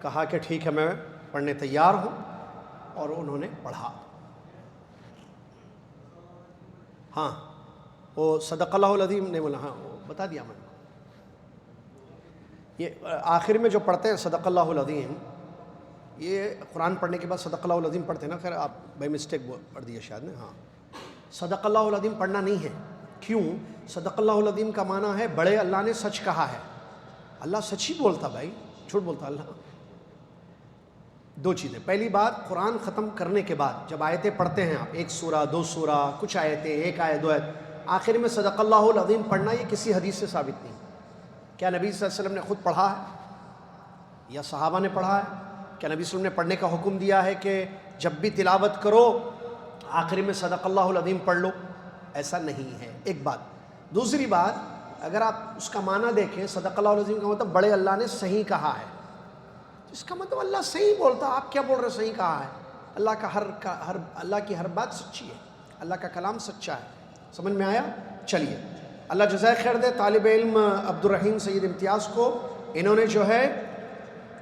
کہا کہ ٹھیک ہے میں پڑھنے تیار ہوں, اور انہوں نے پڑھا. ہاں وہ صدق اللہ العظیم نے بولا, ہاں وہ بتا دیا میں نے. یہ آخر میں جو پڑھتے ہیں صدق اللہ العظیم, یہ قرآن پڑھنے کے بعد صدق اللہ العظیم پڑھتے ہیں نا. خیر آپ بائی مسٹیک پڑھ دیے شاید نے. ہاں, صدق اللہ العظیم پڑھنا نہیں ہے. کیوں؟ صدق اللہ العظیم کا معنی ہے بڑے اللہ نے سچ کہا ہے. اللہ سچ ہی بولتا بھائی، جھوٹ بولتا اللہ؟ دو چیزیں. پہلی بات، قرآن ختم کرنے کے بعد جب آیتیں پڑھتے ہیں آپ، ایک سورہ، دو سورہ، کچھ آیتیں، ایک آیت، دو آیت، آخر میں صدق اللہ العظیم پڑھنا یہ کسی حدیث سے ثابت نہیں. کیا نبی صلی اللہ علیہ وسلم نے خود پڑھا ہے یا صحابہ نے پڑھا ہے؟ کیا نبی صلی اللہ علیہ وسلم نے پڑھنے کا حکم دیا ہے کہ جب بھی تلاوت کرو آخری میں صدق اللہ العظیم پڑھ لو؟ ایسا نہیں ہے، ایک بات. دوسری بات، اگر آپ اس کا معنی دیکھیں، صدق اللہ العظیم کا مطلب بڑے اللہ نے صحیح کہا ہے. اس کا مطلب اللہ صحیح بولتا. آپ کیا بول رہے ہیں صحیح کہا ہے؟ اللہ کی ہر بات سچی ہے، اللہ کا کلام سچا ہے. سمجھ میں آیا؟ چلیے، اللہ جزائے خیر دے طالب علم عبد الرحیم سید امتیاز کو. انہوں نے جو ہے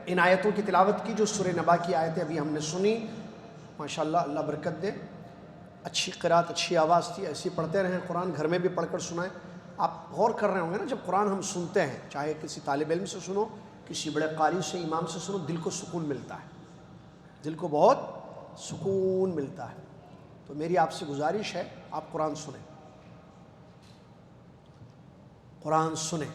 ان آیتوں کی تلاوت کی جو سورہ نبا کی آیتیں ابھی ہم نے سنی. ماشاءاللہ، اللہ برکت دے. اچھی قرات، اچھی آواز تھی. ایسی پڑھتے رہیں قرآن، گھر میں بھی پڑھ کر سنائیں. آپ غور کر رہے ہوں گے نا، جب قرآن ہم سنتے ہیں، چاہے کسی طالب علم سے سنو، کسی بڑے قاری سے، امام سے سنو، دل کو سکون ملتا ہے، دل کو بہت سکون ملتا ہے. تو میری آپ سے گزارش ہے، آپ قرآن سنیں، قرآن سنیں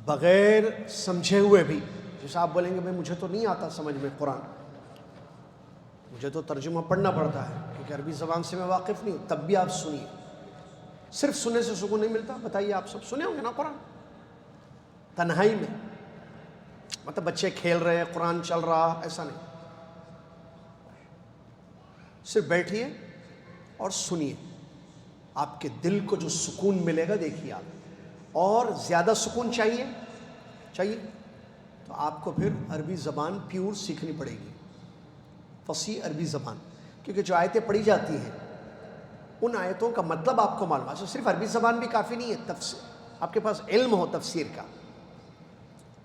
بغیر سمجھے ہوئے بھی. جیسے آپ بولیں گے بھائی مجھے تو نہیں آتا سمجھ میں قرآن، مجھے تو ترجمہ پڑھنا پڑتا ہے کیونکہ عربی زبان سے میں واقف نہیں ہوں، تب بھی آپ سنیے. صرف سننے سے سکون نہیں ملتا. بتائیے، آپ سب سنے ہوں گے نا قرآن تنہائی میں، مطلب بچے کھیل رہے ہیں، قرآن چل رہا، ایسا نہیں. صرف بیٹھیے اور سنیے، آپ کے دل کو جو سکون ملے گا دیکھیے آپ. اور زیادہ سکون چاہیے تو آپ کو پھر عربی زبان پیور سیکھنی پڑے گی، فصیح عربی زبان. کیونکہ جو آیتیں پڑھی جاتی ہیں ان آیتوں کا مطلب آپ کو معلوم ہے. صرف عربی زبان بھی کافی نہیں ہے. تفسیر، آپ کے پاس علم ہو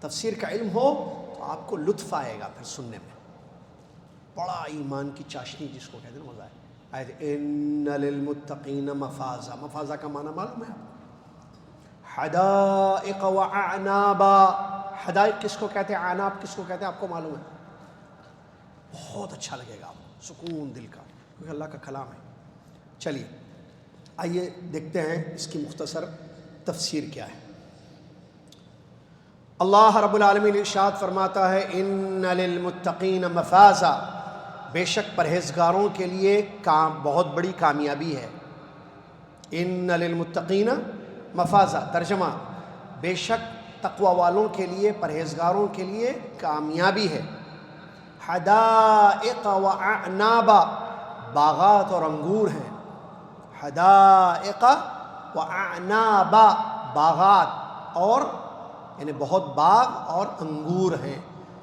تفسیر کا علم ہو تو آپ کو لطف آئے گا پھر سننے میں. بڑا ایمان کی چاشنی جس کو کہتے ہیں نا، مزہ آئے. ان للمتقین مفازا، مفازا کا معنی معلوم ہے؟ حدائق واعنابا. حدائق کس کو کہتے ہیں، اعناب کس کو کہتے ہیں، آپ کو معلوم ہے؟ بہت اچھا لگے گا آپ کو، سکون دل کا، کیونکہ اللہ کا کلام ہے. چلیے آئیے دیکھتے ہیں اس کی مختصر تفسیر کیا ہے. اللہ رب العالمین ارشاد فرماتا ہے ان للمتقین مفازا، بے شک پرہیزگاروں کے لیے بہت بڑی کامیابی ہے. ان للمتقین مفازا، ترجمہ بے شک تقوی والوں کے لیے، پرہیزگاروں کے لیے کامیابی ہے. حدائق واعنابا، باغات اور انگور ہیں. حدائق واعنابا، باغات اور یعنی بہت باغ اور انگور ہیں.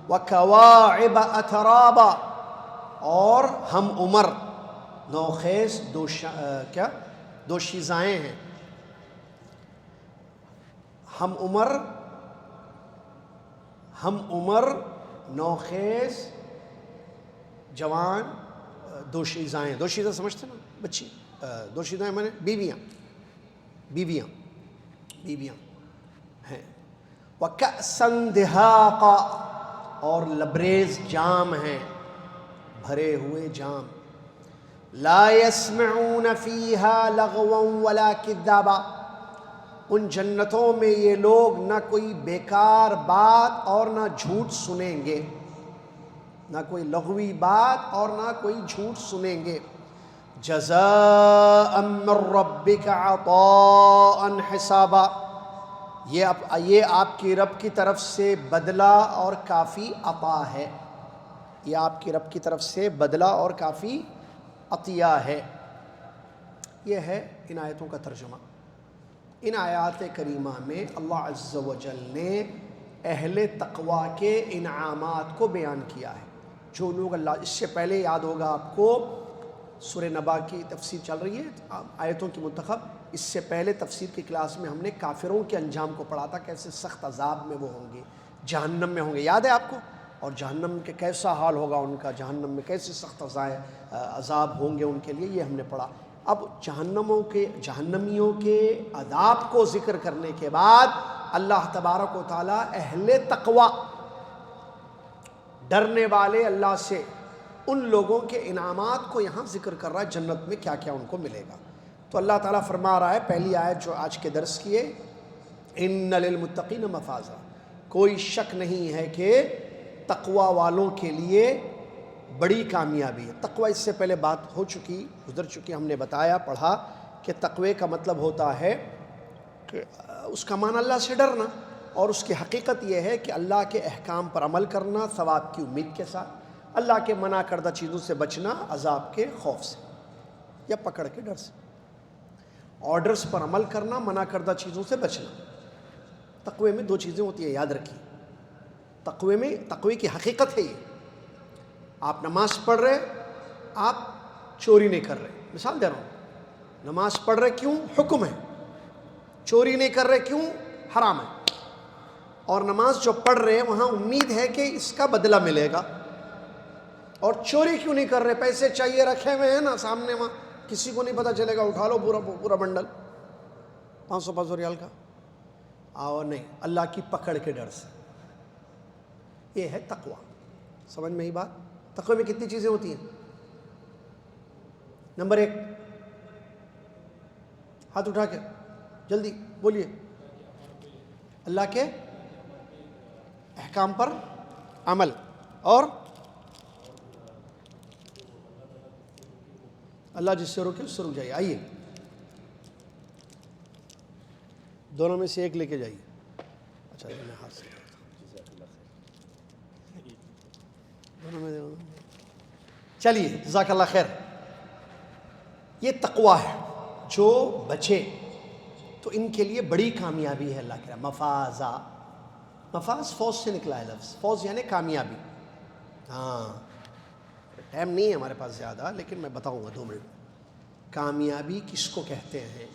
وکواعب اترابا، اور ہم عمر نوخیز دو شیزائیں ہیں. ہم عمر نوخیز جوان دو شیزائیں. دو شیزہ سمجھتے نا بچی؟ دو شیزائیں میں نے بیویاں ہیں. وَكَأْسًا دِهَاقًا، اور لبریز جام ہیں، بھرے ہوئے جام. لَا يَسْمَعُونَ فِيهَا لَغْوًا وَلَا كِذَّابًا، ان جنتوں میں یہ لوگ نہ کوئی بیکار بات اور نہ جھوٹ سنیں گے، نہ کوئی لغوی بات اور نہ کوئی جھوٹ سنیں گے. جزاء من ربک عطاء حسابا، یہ آپ کی رب کی طرف سے بدلہ اور کافی عطا ہے. یہ آپ کی رب کی طرف سے بدلہ اور کافی عطیہ ہے. یہ ہے ان آیتوں کا ترجمہ. ان آیات کریمہ میں اللہ عز و جل نے اہل تقوی کے انعامات کو بیان کیا ہے. جو لوگ اللہ، اس سے پہلے یاد ہوگا آپ کو سورہ نبا کی تفسیر چل رہی ہے آیتوں کی منتخب، اس سے پہلے تفسیر کی کلاس میں ہم نے کافروں کے انجام کو پڑھا تھا، کیسے سخت عذاب میں وہ ہوں گے، جہنم میں ہوں گے، یاد ہے آپ کو؟ اور جہنم کے کیسا حال ہوگا ان کا، جہنم میں کیسے سخت عذاب ہوں گے ان کے لیے، یہ ہم نے پڑھا. اب جہنمیوں کے عذاب کو ذکر کرنے کے بعد اللہ تبارک و تعالیٰ اہل تقوی، ڈرنے والے اللہ سے، ان لوگوں کے انعامات کو یہاں ذکر کر رہا ہے، جنت میں کیا کیا ان کو ملے گا. تو اللہ تعالیٰ فرما رہا ہے پہلی آیت جو آج کے درس کی ہے، ان للمتقین مفازا، کوئی شک نہیں ہے کہ تقوی والوں کے لیے بڑی کامیابی ہے۔ تقوی اس سے پہلے بات ہو چکی، گزر چکی، ہم نے بتایا، پڑھا کہ تقوی کا مطلب ہوتا ہے کہ اس کا معنی اللہ سے ڈرنا، اور اس کی حقیقت یہ ہے کہ اللہ کے احکام پر عمل کرنا ثواب کی امید کے ساتھ، اللہ کے منع کردہ چیزوں سے بچنا عذاب کے خوف سے یا پکڑ کے ڈر سے، آرڈرز پر عمل کرنا، منع کردہ چیزوں سے بچنا۔ تقوی میں دو چیزیں ہوتی ہیں، یاد رکھیے، تقوی کی حقیقت ہے یہ، آپ نماز پڑھ رہے، آپ چوری نہیں کر رہے، مثال دے رہا ہوں، نماز پڑھ رہے کیوں؟ حکم ہے، چوری نہیں کر رہے کیوں؟ حرام ہے، اور نماز جو پڑھ رہے وہاں امید ہے کہ اس کا بدلہ ملے گا، اور چوری کیوں نہیں کر رہے؟ پیسے چاہیے، رکھے ہوئے ہیں نا سامنے، وہاں کسی کو نہیں پتہ چلے گا، اٹھا لو پورا بنڈل 500 ریال کا، اور نہیں، اللہ کی پکڑ کے ڈر سے۔ یہ ہے تقوی۔ سمجھ میں ہی بات؟ تقوی میں کتنی چیزیں ہوتی ہیں؟ نمبر 1، ہاتھ اٹھا کے جلدی بولیے، اللہ کے احکام پر عمل، اور اللہ جس سے روکے اس سے رک جائیے۔ آئیے دونوں میں سے ایک لے کے جائیے۔ اچھا میں ہاتھ سے دونوں میں چلیے، جزاک اللہ خیر۔ یہ تقوی ہے، جو بچے تو ان کے لیے بڑی کامیابی ہے۔ اللہ کہہ رہا مفازا، مفاز فوز سے نکلا ہے لفظ، فوز یعنی کامیابی۔ ہاں ٹائم نہیں ہے ہمارے پاس زیادہ، لیکن میں بتاؤں گا 2 منٹ۔ کامیابی کس کو کہتے ہیں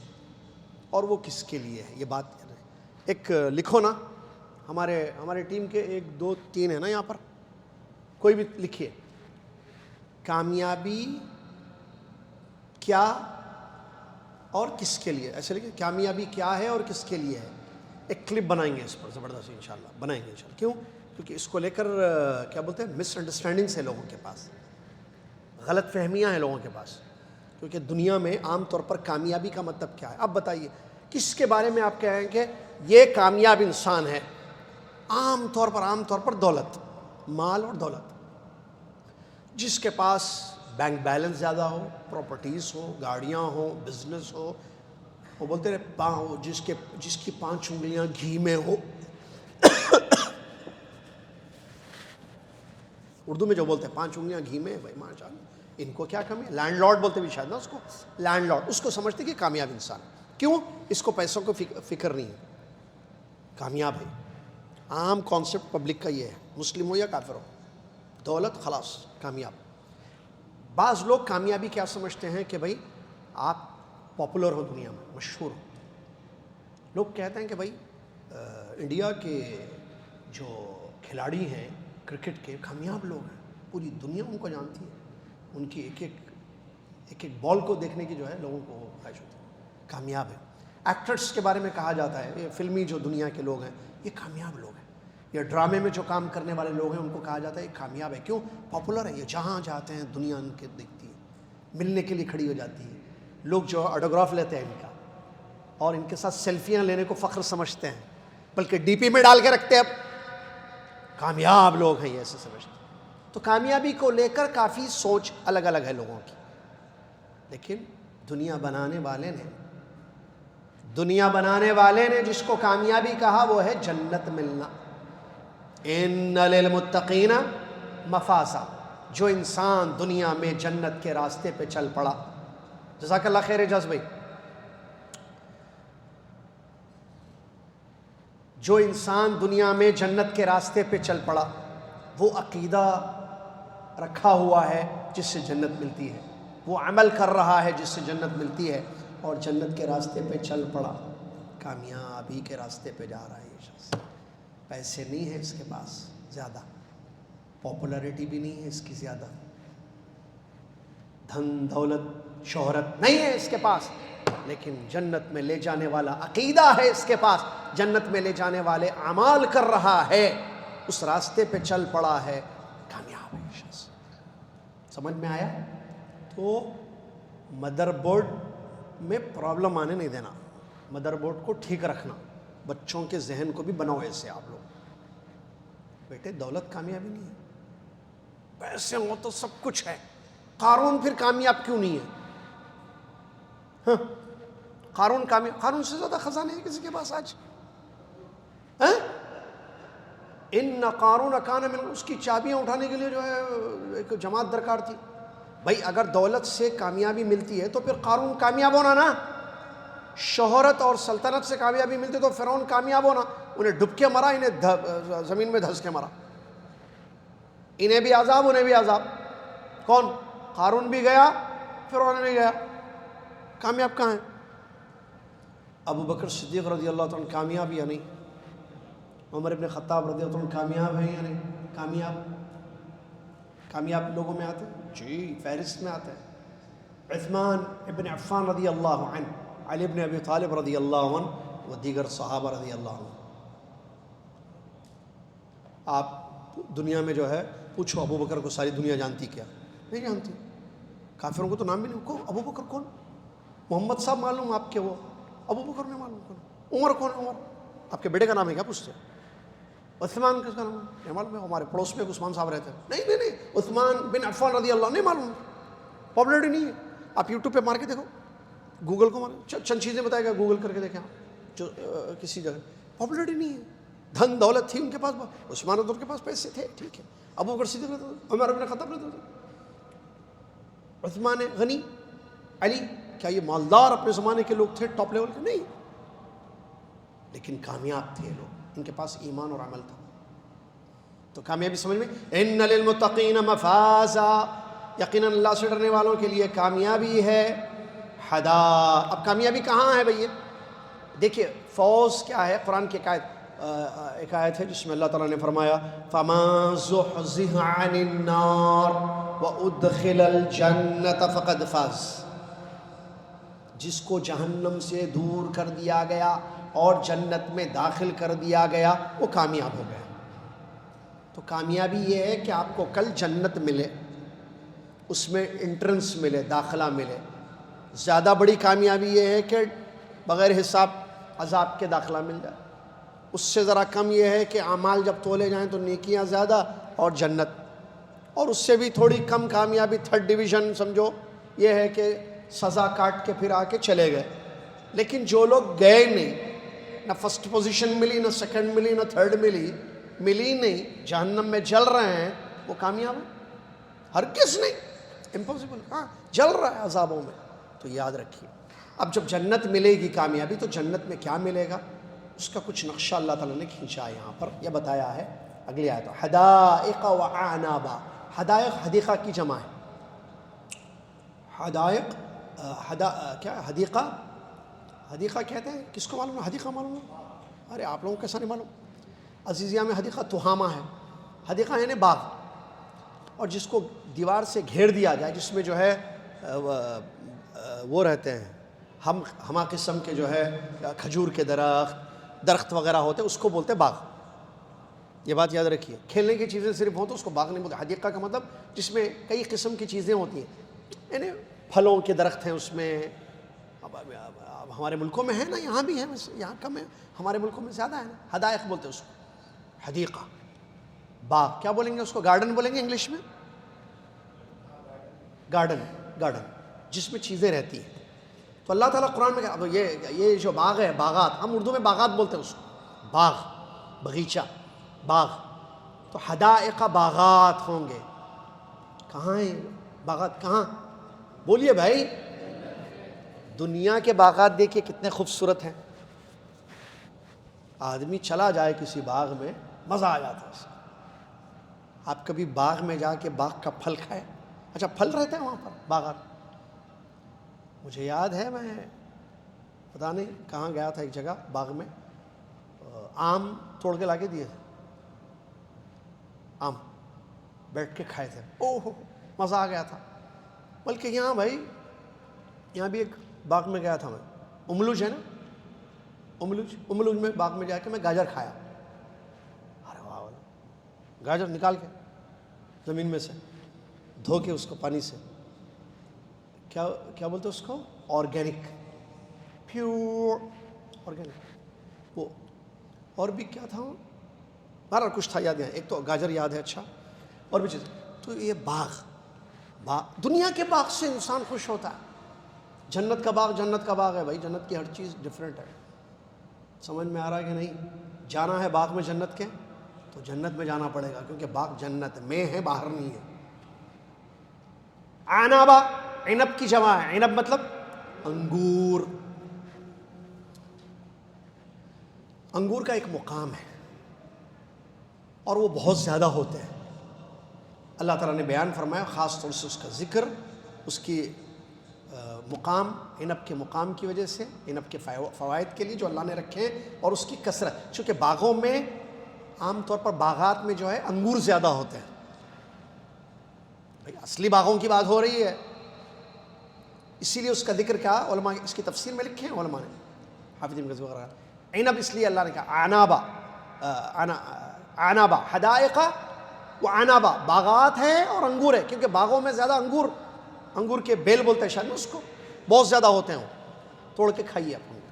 اور وہ کس کے لیے ہے، یہ بات کر رہے ہیں۔ ایک لکھو نا، ہمارے ٹیم کے 1 2 3 ہے نا یہاں پر، کوئی بھی لکھیے، کامیابی کیا اور کس کے لیے، ایسے لکھیں، کامیابی کیا ہے اور کس کے لیے ہے۔ ایک کلپ بنائیں گے اس پر زبردست انشاءاللہ، بنائیں گے انشاءاللہ۔ کیوں؟ کیونکہ اس کو لے کر کیا بولتے ہیں، مس انڈرسٹینڈنگس ہے لوگوں کے پاس، غلط فہمیاں ہیں لوگوں کے پاس، کیونکہ دنیا میں عام طور پر کامیابی کا مطلب کیا ہے۔ اب بتائیے کس کے بارے میں آپ کہیں کہ یہ کامیاب انسان ہے؟ عام طور پر دولت، مال اور دولت، جس کے پاس بینک بیلنس زیادہ ہو، پراپرٹیز ہو، گاڑیاں ہو، بزنس ہو، وہ بولتے ہیں جس کی 5 انگلیاں گھی میں ہو، اردو میں جو بولتے ہیں 5 انگلیاں گھی میں، بھائی ماشاء اللہ، ان کو کیا کمی ہے؟ لینڈ لارڈ بولتے بھی شاید نا اس کو، لینڈ لارڈ، اس کو سمجھتے کہ کامیاب انسان۔ کیوں؟ اس کو پیسوں کو فکر نہیں ہے، کامیاب ہے۔ عام کانسیپٹ پبلک کا یہ ہے، مسلم ہو یا کافر ہو، دولت خلاص کامیاب۔ بعض لوگ کامیابی کیا سمجھتے ہیں کہ بھائی آپ پاپولر ہو، دنیا میں مشہور ہو۔ لوگ کہتے ہیں کہ بھائی انڈیا کے جو کھلاڑی ہیں کرکٹ کے، کامیاب لوگ ہیں، پوری دنیا ان کو جانتی ہے، ان کی ایک بال کو دیکھنے کی جو ہے لوگوں کو خواہش ہوتی ہے، کامیاب ہے۔ ایکٹرز کے بارے میں کہا جاتا ہے، یہ فلمی جو دنیا کے لوگ ہیں یہ کامیاب لوگ ہیں، یا ڈرامے میں جو کام کرنے والے لوگ ہیں ان کو کہا جاتا ہے یہ کامیاب ہے۔ کیوں؟ پاپولر ہے، یہ جہاں جاتے ہیں دنیا ان کے دیکھتی ہے، ملنے کے لیے کھڑی ہو جاتی ہے، لوگ جو آٹوگراف لیتے ہیں ان کا، اور ان کے ساتھ سیلفیاں لینے کو فخر سمجھتے ہیں، بلکہ ڈی پی میں ڈال کے رکھتے ہیں۔ اب کامیاب لوگ ہیں یہ ایسے سمجھتے ہیں۔ تو کامیابی کو لے کر کافی سوچ الگ الگ ہے لوگوں کی، لیکن دنیا بنانے والے نے جس کو کامیابی کہا وہ ہے جنت ملنا۔ ان للمتقین مفازا، جو انسان دنیا میں جنت کے راستے پہ چل پڑا۔ جزاک اللہ خیر اعجاز بھائی۔ جو انسان دنیا میں جنت کے راستے پہ چل پڑا، وہ عقیدہ رکھا ہوا ہے جس سے جنت ملتی ہے، وہ عمل کر رہا ہے جس سے جنت ملتی ہے، اور جنت کے راستے پہ چل پڑا، کامیابی کے راستے پہ جا رہا ہے یہ شخص۔ پیسے نہیں ہے اس کے پاس زیادہ، پاپولیرٹی بھی نہیں ہے اس کی زیادہ، دھن دولت شہرت نہیں ہے اس کے پاس، لیکن جنت میں لے جانے والا عقیدہ ہے اس کے پاس، جنت میں لے جانے والے اعمال کر رہا ہے، اس راستے پہ چل پڑا ہے، کامیاب ہے یہ شخص۔ سمجھ میں آیا؟ تو مدر بورڈ میں پرابلم آنے نہیں دینا، مدر بورڈ کو ٹھیک رکھنا، بچوں کے ذہن کو بھی بناؤ ایسے آپ لوگ. بیٹے دولت کامیابی نہیں ہے، پیسے ہوں تو سب کچھ ہے. قارون پھر کامیاب کیوں نہیں ہے؟ قارون سے زیادہ خزانے ہیں کسی کے پاس آج؟ ان قارون کان من، اس کی چابیاں اٹھانے کے لیے جو ہے ایک جماعت درکار تھی. بھائی اگر دولت سے کامیابی ملتی ہے تو پھر قارون کامیاب ہونا نا. شہرت اور سلطنت سے کامیابی ملتی تو فرعون کامیاب ہونا. انہیں ڈب کے مرا، انہیں زمین میں دھس کے مرا. انہیں بھی عذاب انہیں بھی عذاب. کون؟ قارون بھی گیا، فرعون بھی گیا. کامیاب کہاں ہیں؟ ابو بکر صدیق رضی اللہ تعالیٰ کامیاب یا نہیں؟ عمر ابن خطاب رضی اللہ عنہ کامیاب ہیں یا نہیں؟ کامیاب لوگوں میں آتے ہیں جی، فہرست میں آتے ہیں. عثمان ابن عفان رضی اللہ عنہ، علی ابن ابی طالب رضی اللہ عنہ و دیگر صحابہ رضی اللہ عنہ. آپ دنیا میں جو ہے پوچھو ابو بکر کو ساری دنیا جانتی کیا؟ نہیں جانتی. کافروں کو تو نام بھی نہیں. کو ابو بکر کون؟ محمد صاحب معلوم آپ کے، وہ ابو بکر نہیں معلوم کون. عمر کون ہے؟ عمر آپ کے بیٹے کا نام ہے کیا پوچھتے؟ عثمان کس کا نام ہے؟ نہیں معلوم ہے. ہمارے پڑوس میں عثمان صاحب رہتے ہیں. نہیں عثمان بن عفان رضی اللہ نہیں معلوم. پاپولرٹی نہیں ہے. آپ یوٹیوب پہ مار کے دیکھو، گوگل کو مار، چند چیزیں بتائے گا، گوگل کر کے دیکھیں آپ. جو کسی جگہ پاپولرٹی نہیں ہے. دھن دولت تھی ان کے پاس، عثمان رضی کے پاس پیسے تھے ٹھیک ہے، ابو بکر صدیق رضی اللہ، عمر بن خطاب رضی اللہ، عثمان غنی، علی، کیا یہ مالدار اپنے زمانے کے لوگ تھے ٹاپ لیول کے؟ نہیں، لیکن کامیاب تھے لوگ، ان کے پاس ایمان اور عمل تھا. تو کامیابی سمجھ میں، ان للمتقین مفازا، یقیناً اللہ سے ڈرنے والوں کے لیے کامیابی ہے. حدا، اب کامیابی کہاں ہے بھئی؟ دیکھیے فوز کیا ہے. قرآن کی ایک آیت ہے جس میں اللہ تعالیٰ نے فرمایا فَمَا زُحْزِحَ عَنِ النَّارِ وَأُدْخِلَ الْجَنَّةَ فَقَدْ فَازَ. جس کو جہنم سے دور کر دیا گیا اور جنت میں داخل کر دیا گیا وہ کامیاب ہو گیا. تو کامیابی یہ ہے کہ آپ کو کل جنت ملے، اس میں انٹرنس ملے، داخلہ ملے. زیادہ بڑی کامیابی یہ ہے کہ بغیر حساب عذاب کے داخلہ مل جائے. اس سے ذرا کم یہ ہے کہ اعمال جب تولے جائیں تو نیکیاں زیادہ اور جنت. اور اس سے بھی تھوڑی کم کامیابی، تھرڈ ڈویژن سمجھو، یہ ہے کہ سزا کاٹ کے پھر آ کے چلے گئے. لیکن جو لوگ گئے نہیں، نہ فرسٹ پوزیشن ملی، نہ سیکنڈ ملی، نہ تھرڈ ملی نہیں، جہنم میں جل رہے ہیں، وہ کامیاب ہیں؟ ہرگز نہیں، امپاسبل. ہاں جل رہا ہے عذابوں میں. تو یاد رکھیے اب جب جنت ملے گی کامیابی، تو جنت میں کیا ملے گا اس کا کچھ نقشہ اللہ تعالیٰ نے کھینچا ہے. یہاں پر یہ بتایا ہے اگلی آیت، حدائق و اعنابا. حدائق حدیقہ کی جمع ہے. حدائق کیا حدیقہ کہتے ہیں؟ کس کو معلوم ہے حدیقہ؟ معلوم ہے؟ ارے آپ لوگوں کو کیسا نہیں معلوم؟ عزیزیہ میں حدیقہ تہامہ ہے. حدیقہ یعنی باغ، اور جس کو دیوار سے گھیر دیا جائے، جس میں جو ہے وہ رہتے ہیں ہما قسم کے جو ہے کھجور کے درخت وغیرہ ہوتے ہیں، اس کو بولتے باغ. یہ بات یاد رکھیے. کھیلنے کی چیزیں صرف ہوں تو اس کو باغ نہیں بولتے. حدیقہ کا مطلب جس میں کئی قسم کی چیزیں ہوتی ہیں، یعنی پھلوں کے درخت ہیں اس میں. اب ہمارے ملکوں میں ہے نا، یہاں بھی ہے، یہاں کم ہے، ہمارے ملکوں میں زیادہ ہے نا. حدائق بولتے ہیں اس کو، حدیقہ باغ. کیا بولیں گے اس کو؟ گارڈن بولیں گے انگلش میں. گارڈن جس میں چیزیں رہتی ہیں. تو اللہ تعالیٰ قرآن میں اب یہ جو باغ ہے، باغات، ہم اردو میں باغات بولتے ہیں اس کو، باغ، بغیچہ، باغ. تو حدائق باغات ہوں گے. کہاں ہیں باغات؟ کہاں؟ بولیے بھائی. دنیا کے باغات دیکھیے کتنے خوبصورت ہیں. آدمی چلا جائے کسی باغ میں مزہ آ جاتا ہے اس کو. آپ کبھی باغ میں جا کے باغ کا پھل کھائے؟ اچھا پھل رہتے ہیں وہاں پر باغات. مجھے یاد ہے میں پتہ نہیں کہاں گیا تھا، ایک جگہ باغ میں آم توڑ کے لا کے دیے تھے. آم بیٹھ کے کھائے تھے، اوہ مزہ آ گیا تھا. بلکہ یہاں بھائی، یہاں بھی ایک باغ میں گیا تھا میں، املوج ہے نا، املوج میں باغ میں جا کے میں گاجر کھایا. ارے واہ، گاجر نکال کے زمین میں سے دھو کے اس کو پانی سے، کیا بولتے اس کو؟ آرگینک. Pure organic. وہ اور بھی کیا تھا, بہرحال کچھ تھا یاد ہے, ایک تو گاجر یاد ہے, اچھا اور بھی چیز. تو یہ باغ دنیا کے باغ سے انسان خوش ہوتا ہے. جنت کا باغ جنت کا باغ ہے بھائی, جنت کی ہر چیز ڈیفرنٹ ہے. سمجھ میں آ رہا ہے کہ نہیں؟ جانا ہے باغ میں جنت کے تو جنت میں جانا پڑے گا, کیونکہ باغ جنت میں ہے, باہر نہیں ہے. عنابہ عنب کی جمع ہے, عنب مطلب انگور. انگور کا ایک مقام ہے اور وہ بہت زیادہ ہوتے ہیں. اللہ تعالیٰ نے بیان فرمایا, خاص طور سے اس کا ذکر, اس کی مقام, عنب کے مقام کی وجہ سے, عنب کے فوائد کے لیے جو اللہ نے رکھے ہیں, اور اس کی کثرت. چونکہ باغوں میں عام طور پر باغات میں جو ہے انگور زیادہ ہوتے ہیں. بھائی اصلی باغوں کی بات ہو رہی ہے, اسی لیے اس کا ذکر کیا علماء اس کی تفسیر میں لکھے ہیں علماء نے, حافظ ابن کثیر وغیرہ. عنب اس لیے اللہ نے کہا عنابہ, عنابہ حدائق و عنابہ, باغات ہیں اور انگور ہے, کیونکہ باغوں میں زیادہ انگور کے بیل بولتے ہیں شاید میں اس کو, بہت زیادہ ہوتے ہیں, وہ توڑ کے کھائیے آپ انگور.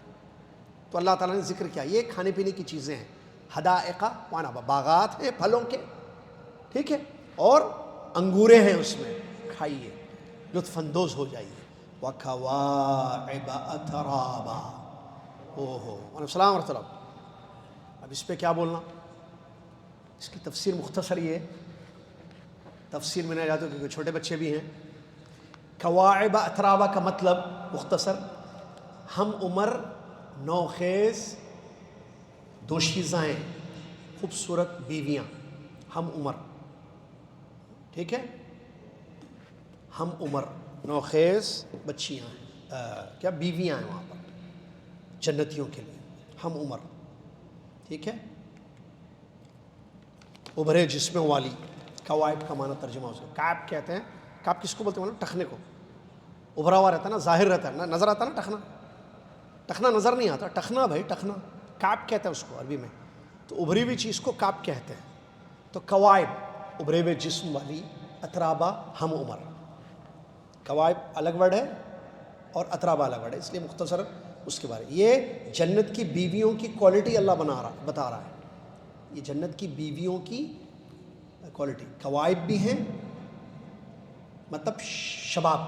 تو اللہ تعالیٰ نے ذکر کیا یہ کھانے پینے کی چیزیں ہیں. حدائق و عنابہ, باغات ہیں پھلوں کے, ٹھیک ہے, اور انگورے ہیں اس میں, کھائیے, لطف اندوز ہو جائیے. وَكَوَاعِبَ أَتْرَابًا. وعلیکم السلام ورحمۃ اللہ. اب اس پہ کیا بولنا, اس کی تفسیر مختصر یہ ہے, تفسیر میں نہیں جاتا کیونکہ چھوٹے بچے بھی ہیں. کواعب اترابا کا مطلب مختصر, ہم عمر نوخیز دوشیزائیں, خوبصورت بیویاں, ہم عمر, ٹھیک ہے, ہم عمر نوخیز بچیاں ہیں, کیا بیویاں ہیں وہاں پر جنتیوں کے لیے, ہم عمر, ٹھیک ہے, ابھرے جسم والی. کوائب کا معنی ترجمہ اس کا کعب کہتے ہیں. کعب کس کو بولتے ہیں؟ ٹخنے کو. ابھرا ہوا رہتا ہے نا, ظاہر رہتا ہے نا, نظر آتا ہے نا ٹخنا, ٹخنا نظر نہیں آتا, ٹخنا بھائی ٹخنا, کعب کہتے ہیں اس کو عربی میں. تو ابھری ہوئی چیز کو کعب کہتے ہیں. تو کوائب ابھرے ہوئے جسم والی, اترابا ہم عمر. کوائب الگ ورڈ ہے اور اترابا الگ ورڈ ہے, اس لیے مختصر اس کے بارے. یہ جنت کی بیویوں کی کوالٹی اللہ بتا رہا ہے, یہ جنت کی بیویوں کی کوالٹی. کوائب بھی ہیں مطلب شباب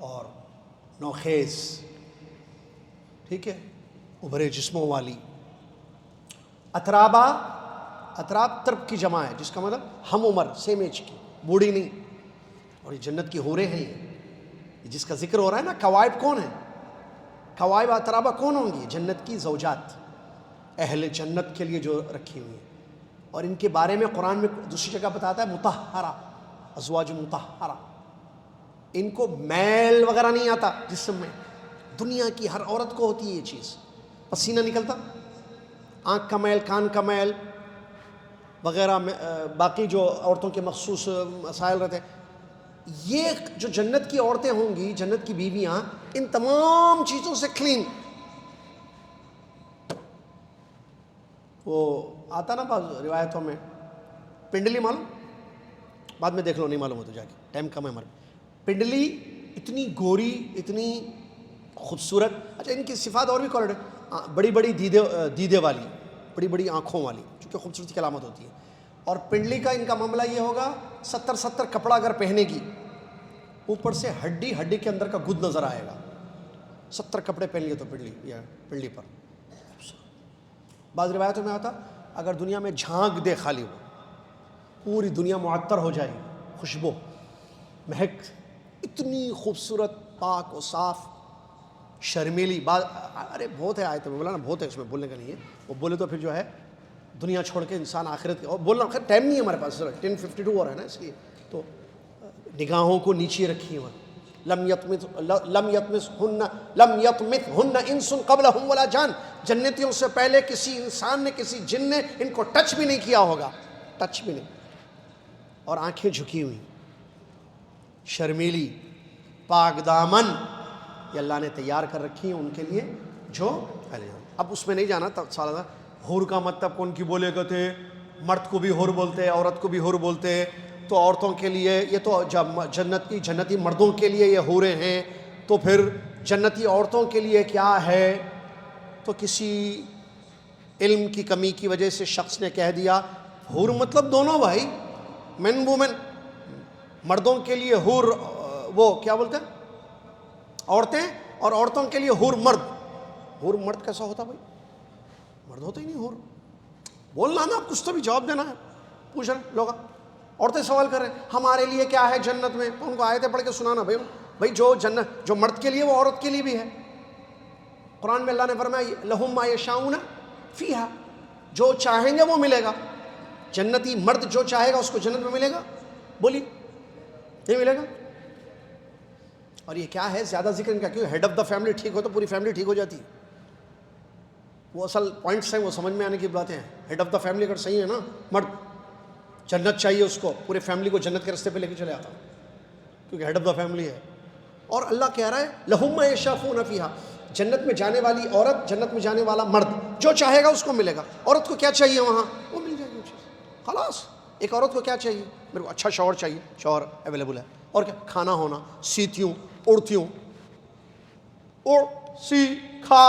اور نوخیز, ٹھیک ہے, ابھرے جسموں والی. اترابا, اتراب ترب کی جمع ہے, جس کا مطلب ہم عمر, سیم ایج کی, بوڑھی نہیں. اور یہ جنت کی حوریں ہیں, یہ جس کا ذکر ہو رہا ہے نا. کوائب کون ہیں؟ کوائب اترابا کون ہوں گی؟ جنت کی زوجات, اہل جنت کے لیے جو رکھی ہوئی ہیں. اور ان کے بارے میں قرآن میں دوسری جگہ بتاتا ہے مطہرہ, ازواج مطہرہ. ان کو میل وغیرہ نہیں آتا جسم میں. دنیا کی ہر عورت کو ہوتی ہے یہ چیز, پسینہ نکلتا, آنکھ کا میل, کان کا میل وغیرہ, باقی جو عورتوں کے مخصوص مسائل رہتے ہیں. یہ جو جنت کی عورتیں ہوں گی, جنت کی بیویاں, ان تمام چیزوں سے کلین. وہ آتا نا بعض روایتوں میں پنڈلی, معلوم, بعد میں دیکھ لو, نہیں معلوم ہو تو جا کے, ٹائم کم ہے ہمارے. پنڈلی اتنی گوری, اتنی خوبصورت. اچھا ان کی صفات اور بھی کوالٹی, بڑی بڑی دیدے والی, بڑی بڑی آنکھوں والی, چونکہ خوبصورتی کی علامت ہوتی ہے. اور پنڈلی کا ان کا معاملہ یہ ہوگا 70 کپڑا اگر پہنے گی, اوپر سے ہڈی کے اندر کا گد نظر آئے گا. 70 کپڑے پہن لیے تو پنڈلی پر. بعض روایتوں میں آتا اگر دنیا میں جھانک دے خالی, وہ پوری دنیا معطر ہو جائے, خوشبو, مہک, اتنی خوبصورت, پاک و صاف, شرمیلی. ارے بہت ہے آیت میں بولا نا, بہت ہے, اس میں بولنے کا نہیں ہے. وہ بولے تو پھر جو ہے دنیا چھوڑ کے انسان آخرت, اور بولنا خیر ٹائم نہیں ہے ہمارے پاس, 10:52 ہو رہا ہے نا, اس لیے تو نگاہوں کو نیچے رکھی ہوئے. لم یطمثہن انس قبلہم ولا جان. جنتیوں سے پہلے کسی انسان نے, کسی جن نے ان کو ٹچ بھی نہیں کیا ہوگا, ٹچ بھی نہیں. اور آنکھیں جھکی ہوئی, شرمیلی, پاک دامن, یہ اللہ نے تیار کر رکھی ہیں ان کے لیے جو پہلے. اب اس میں نہیں جانا سوال تھا حور کا مطلب کون کی بولے گا تھے, مرد کو بھی حور بولتے, عورت کو بھی حور بولتے. تو عورتوں کے لیے یہ تو جنتی مردوں کے لیے یہ حوریں ہیں, تو پھر جنتی عورتوں کے لیے کیا ہے، تو کسی علم کی کمی کی وجہ سے شخص نے کہہ دیا حور مطلب دونوں بھائی، مین وومن، مردوں کے لیے حور وہ کیا بولتے ہیں عورتیں، اور عورتوں کے لیے حور مرد۔ حور مرد کیسا ہوتا بھائی؟ مرد ہوتا ہی نہیں حور۔ بولنا نا، کچھ تو بھی جواب دینا ہے۔ پوچھ رہے لوگ، عورتیں سوال کر رہے ہیں ہمارے لیے کیا ہے جنت میں، تو ان کو آیتیں پڑھ کے سنانا بھائی جو جنت جو مرد کے لیے وہ عورت کے لیے بھی ہے۔ قرآن میں اللہ نے فرمایا لہم ما یشاؤون فیہا، جو چاہیں گے وہ ملے گا۔ جنتی مرد جو چاہے گا اس کو جنت میں ملے گا؟ بولی نہیں ملے گا۔ اور یہ کیا ہے، زیادہ ذکر نہیں کیا، کیونکہ ہیڈ آف دا فیملی ٹھیک ہو تو پوری فیملی ٹھیک ہو جاتی ہے۔ وہ اصل پوائنٹس ہیں، وہ سمجھ میں آنے کی باتیں ہیں۔ ہیڈ آف دا فیملی اگر صحیح ہے نا، مرد، جنت چاہیے اس کو، پورے فیملی کو جنت کے راستے پہ لے کے چلے آتا، کیونکہ ہیڈ آف دا فیملی ہے۔ اور اللہ کہہ رہا ہے لہم ما یشاؤون فیہا، جنت میں جانے والی عورت، جنت میں جانے والا مرد، جو چاہے گا اس کو ملے گا۔ عورت کو کیا چاہیے وہاں، وہ مل جائے گی وہ چیز، خلاص۔ ایک عورت کو کیا چاہیے، میرے کو اچھا شوہر چاہیے، شوہر اویلیبل ہے، اور کیا، کھانا ہونا، سیتی ہوں، اڑتی ہوں، اڑ سی کھا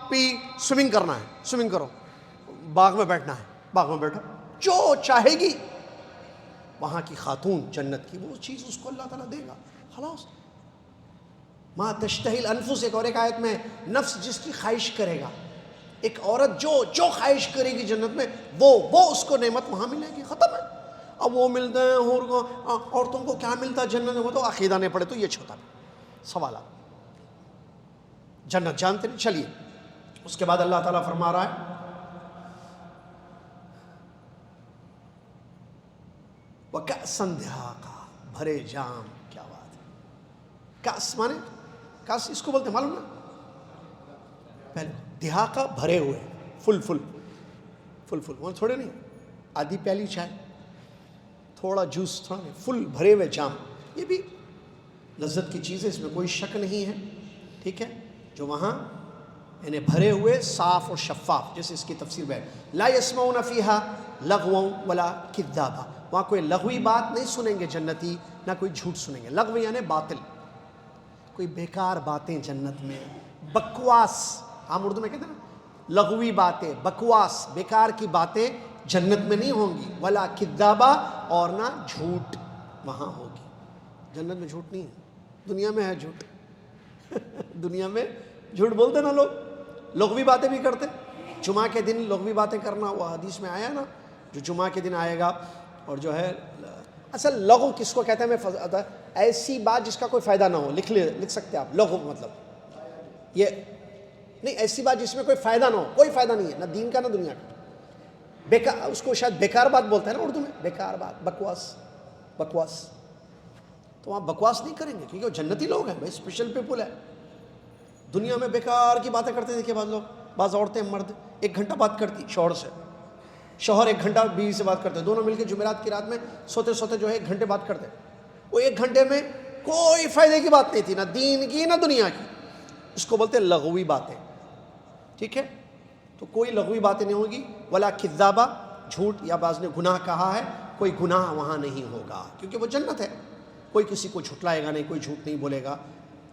پی، سوئمنگ کرنا ہے سوئمنگ کرو، باغ میں بیٹھنا ہے باغ میں بیٹھو، جو چاہے گی وہاں کی خاتون جنت کی وہ چیز اس کو اللہ تعالیٰ دے گا، خلاص۔ ما تشتہی الانفس، ایک اور ایک آیت میں نفس جس کی خواہش کرے گا، ایک عورت جو خواہش کرے گی جنت میں وہ اس کو نعمت وہاں ملے گی، ختم ہے۔ اب وہ ملتے ہیں عورتوں کو کیا ملتا ہے جنت میں، وہ تو عقیدہ نہیں پڑے تو یہ چھوٹا سوالات، جنت جانتے نہیں۔ چلیے اس کے بعد اللہ تعالیٰ فرما رہا ہے وَكَأْسًا دِهَاقًا، بھرے جام، کیا بات ہے۔ کأس مانے، کأس اس کو بولتے ہیں معلوم نا، پہلے دہاقہ بھرے ہوئے، فل وہ تھوڑے نہیں آدھی پیالی چائے، تھوڑا جوس، تھوڑا نہیں، فل بھرے ہوئے جام۔ یہ بھی لذت کی چیز ہے، اس میں کوئی شک نہیں ہے، ٹھیک ہے۔ جو وہاں یعنی بھرے ہوئے، صاف اور شفاف، جیسے اس کی تفسیر ہے لا یسمعون فیہا لغوا ولا کذابا، وہاں کوئی لغوی بات نہیں سنیں گے جنتی، نہ کوئی جھوٹ سنیں گے۔ لغو یعنی باطل، کوئی بیکار باتیں جنت میں، بکواس، عام اردو میں کہتے ہیں نا لغوی باتیں، بکواس، بیکار کی باتیں جنت میں نہیں ہوں گی، ولا کذابا، اور نہ جھوٹ وہاں ہوگی۔ جنت میں جھوٹ نہیں ہے، دنیا میں ہے جھوٹ دنیا میں جھوٹ بولتے نا لوگ، لغوی باتیں بھی کرتے۔ جمعہ کے دن لغوی باتیں کرنا، وہ حدیث میں آیا نا، جو جمعہ کے دن آئے گا اور جو ہے، اصل لغو کس کو کہتے ہیں، میں ایسی بات جس کا کوئی فائدہ نہ ہو، لکھ سکتے آپ، لغو مطلب یہ نہیں، ایسی بات جس میں کوئی فائدہ نہ ہو، کوئی فائدہ نہیں ہے، نہ دین کا نہ دنیا کا، بیکار، اس کو شاید بیکار بات بولتے ہیں نا اردو میں، بیکار بات، بکواس۔ تو وہاں بکواس نہیں کریں گے، کیونکہ وہ جنتی لوگ ہیں بھائی، اسپیشل پیپل ہے۔ دنیا میں بیکار کی باتیں کرتے دیکھیں بعض عورتیں، مرد 1 گھنٹہ بات کرتی شوہر سے، شوہر 1 گھنٹہ بیوی سے بات کرتے، دونوں مل کے جمعرات کی رات میں سوتے جو ہے 1 گھنٹے بات کرتے، وہ 1 گھنٹے میں کوئی فائدے کی بات نہیں تھی، نہ دین کی نہ دنیا کی، اس کو بولتے لغوی باتیں، ٹھیک ہے۔ تو کوئی لغوی باتیں نہیں ہوگی، ولا کذابہ، جھوٹ، یا بعض نے گناہ کہا ہے، کوئی گناہ وہاں نہیں ہوگا، کیونکہ وہ جنت ہے، کوئی کسی کو جھٹلائے گا نہیں، کوئی جھوٹ نہیں بولے گا،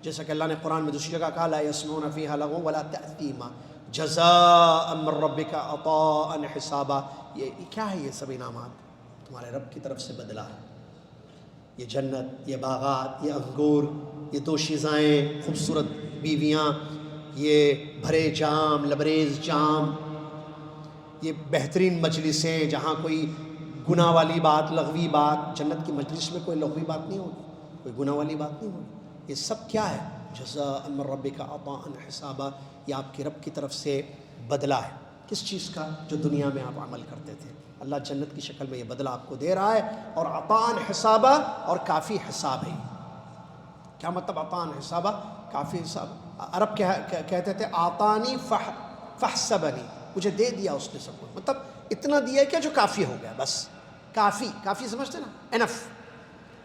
جیسا کہ اللہ نے قرآن میں دوسری جگہ کہا لا یسمعون فیہا لغوا ولا تأثیما جزاء من ربک عطاء حسابا۔ یہ کیا ہے، یہ سب انعامات تمہارے رب کی طرف سے بدلہ ہے، یہ جنت، یہ باغات، یہ انگور، یہ دوشیزائیں، خوبصورت بیویاں، یہ بھرے جام، لبریز جام، یہ بہترین مجلسیں جہاں کوئی گناہ والی بات، لغوی بات، جنت کی مجلس میں کوئی لغوی بات نہیں ہوگی، کوئی گناہ والی بات نہیں ہوگی۔ یہ سب کیا ہے، جزاء من ربک عطاء حسابا، یہ آپ کے رب کی طرف سے بدلہ ہے، کس چیز کا، جو دنیا میں آپ عمل کرتے تھے۔ اللہ جنت کی شکل میں یہ بدلہ آپ کو دے رہا ہے، اور عطاء حسابا، اور کافی حساب ہے۔ کیا مطلب عطاء حسابا، کافی حساب؟ عرب کہتے تھے آتانی فحسبنی، مجھے دے دیا اس نے سب کچھ، مطلب اتنا دیا کہ جو کافی ہو گیا، بس کافی سمجھتے نا، انف۔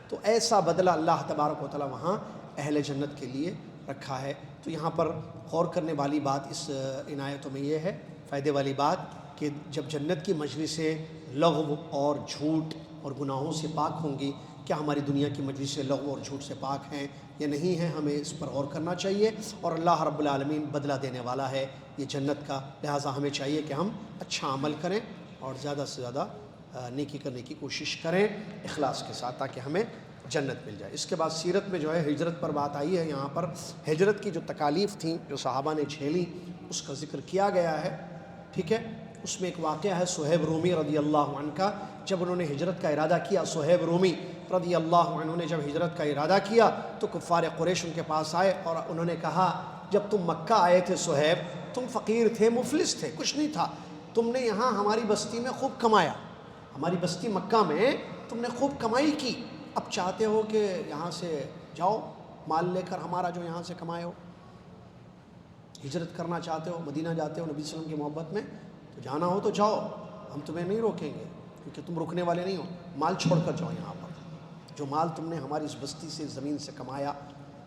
تو ایسا بدلہ اللہ تبارک و تعالیٰ وہاں اہل جنت کے لیے رکھا ہے۔ تو یہاں پر غور کرنے والی بات ان آیتوں میں یہ ہے، فائدے والی بات، کہ جب جنت کی مجلسیں لغو اور جھوٹ اور گناہوں سے پاک ہوں گی، کیا ہماری دنیا کی مجلس لغو اور جھوٹ سے پاک ہیں یا نہیں ہیں؟ ہمیں اس پر غور کرنا چاہیے، اور اللہ رب العالمین بدلہ دینے والا ہے یہ جنت کا، لہٰذا ہمیں چاہیے کہ ہم اچھا عمل کریں اور زیادہ سے زیادہ نیکی کرنے کی کوشش کریں اخلاص کے ساتھ، تاکہ ہمیں جنت مل جائے۔ اس کے بعد سیرت میں جو ہے ہجرت پر بات آئی ہے، یہاں پر ہجرت کی جو تکالیف تھیں جو صحابہ نے جھیلی اس کا ذکر کیا گیا ہے، ٹھیک ہے۔ اس میں ایک واقعہ ہے صہیب رومی رضی اللہ عنہ کا، جب انہوں نے ہجرت کا ارادہ کیا، صہیب رومی رضی اللہ عنہ نے جب ہجرت کا ارادہ کیا تو کفار قریش ان کے پاس آئے اور انہوں نے کہا، جب تم مکہ آئے تھے صہیب، تم فقیر تھے، مفلس تھے، کچھ نہیں تھا، تم نے یہاں ہماری بستی میں خوب کمایا، ہماری بستی مکہ میں تم نے خوب کمائی کی، اب چاہتے ہو کہ یہاں سے جاؤ مال لے کر ہمارا جو یہاں سے کمائے ہو، ہجرت کرنا چاہتے ہو، مدینہ جاتے ہو نبی صلی اللہ علیہ وسلم کی محبت میں، تو جانا ہو تو جاؤ، ہم تمہیں نہیں روکیں گے کیونکہ تم رکنے والے نہیں ہو، مال چھوڑ کر جاؤ، یہاں پر جو مال تم نے ہماری اس بستی سے زمین سے کمایا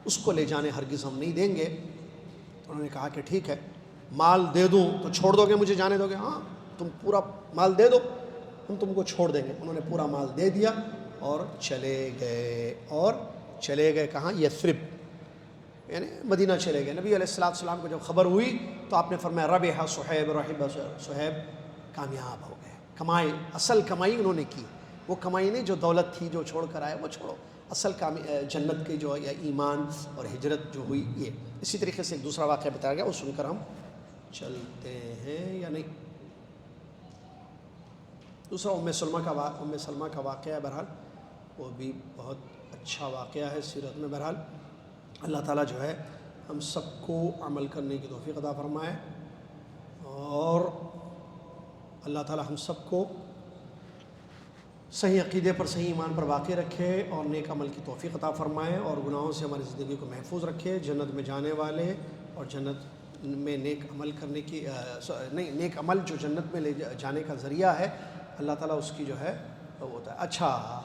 اس کو لے جانے ہرگز ہم نہیں دیں گے۔ انہوں نے کہا کہ ٹھیک ہے، مال دے دوں تو چھوڑ دو گے، مجھے جانے دو گے؟ ہاں تم پورا مال دے دو، ہم تم کو چھوڑ دیں گے۔ انہوں نے پورا مال دے دیا اور چلے گئے کہاں؟ یثرب، یعنی مدینہ چلے گئے۔ نبی علیہ السلام کو جب خبر ہوئی تو آپ نے فرمایا ربح صہیب، صہیب کامیاب ہو گئے، کمائی، اصل کمائی انہوں نے کی، وہ کمائی نہیں جو دولت تھی جو چھوڑ کر آئے وہ چھوڑو، اصل جنت کی جو یا ایمان اور ہجرت جو ہوئی یہ۔ اسی طریقے سے ایک دوسرا واقعہ بتایا گیا، وہ سن کر ہم چلتے ہیں یا نہیں؟ دوسرا ام سلمہ کا واقعہ ہے، بہرحال وہ بھی بہت اچھا واقعہ ہے سیرت میں۔ بہرحال اللہ تعالیٰ جو ہے ہم سب کو عمل کرنے کی توفیق عطا فرمائے، اور اللہ تعالیٰ ہم سب کو صحیح عقیدے پر، صحیح ایمان پر باقی رکھے اور نیک عمل کی توفیق عطا فرمائے، اور گناہوں سے ہماری زندگی کو محفوظ رکھے، جنت میں جانے والے اور جنت میں نیک عمل کرنے کی نیک عمل جو جنت میں لے جانے کا ذریعہ ہے، اللہ تعالیٰ اس کی جو ہے وہ ہوتا ہے۔ اچھا،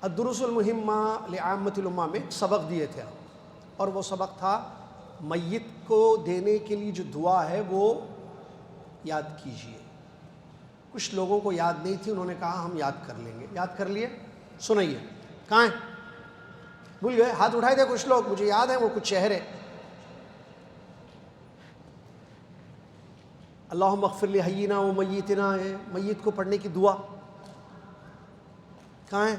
الدروس المہمہ لعامۃ الامہ میں سبق دیے تھے، اور وہ سبق تھا میت کو دینے کے لیے جو دعا ہے وہ یاد کیجیے۔ کچھ لوگوں کو یاد نہیں تھی، انہوں نے کہا ہم یاد کر لیں گے، یاد کر لیے؟ سنائیے کہاں ہیں؟ بھول گئے؟ ہاتھ اٹھائے تھے کچھ لوگ، مجھے یاد ہے وہ کچھ چہرے۔ اللہم اغفر لحینا و میتنا ہے، میت کو پڑھنے کی دعا کہاں ہے؟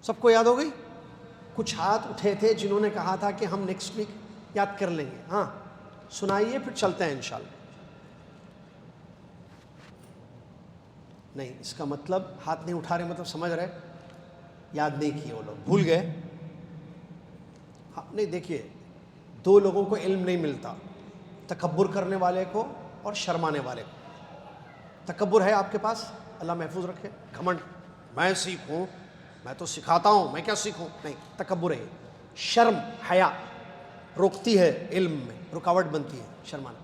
سب کو یاد ہو گئی؟ کچھ ہاتھ اٹھے تھے جنہوں نے کہا تھا کہ ہم نیکسٹ ویک یاد کر لیں گے۔ ہاں سنائیے، پھر چلتے ہیں انشاءاللہ۔ نہیں، اس کا مطلب ہاتھ نہیں اٹھا رہے، مطلب سمجھ رہے یاد نہیں کیے وہ لوگ، بھول گئے۔ ہاں نہیں، دیکھیے دو لوگوں کو علم نہیں ملتا، تکبر کرنے والے کو اور شرمانے والے کو۔ تکبر ہے آپ کے پاس، اللہ محفوظ رکھے، گھمنڈ، میں سیکھوں، میں تو سکھاتا ہوں، میں کیا سیکھوں، نہیں، تکبر ہے۔ شرم، حیا روکتی ہے علم میں، رکاوٹ بنتی ہے شرمانا۔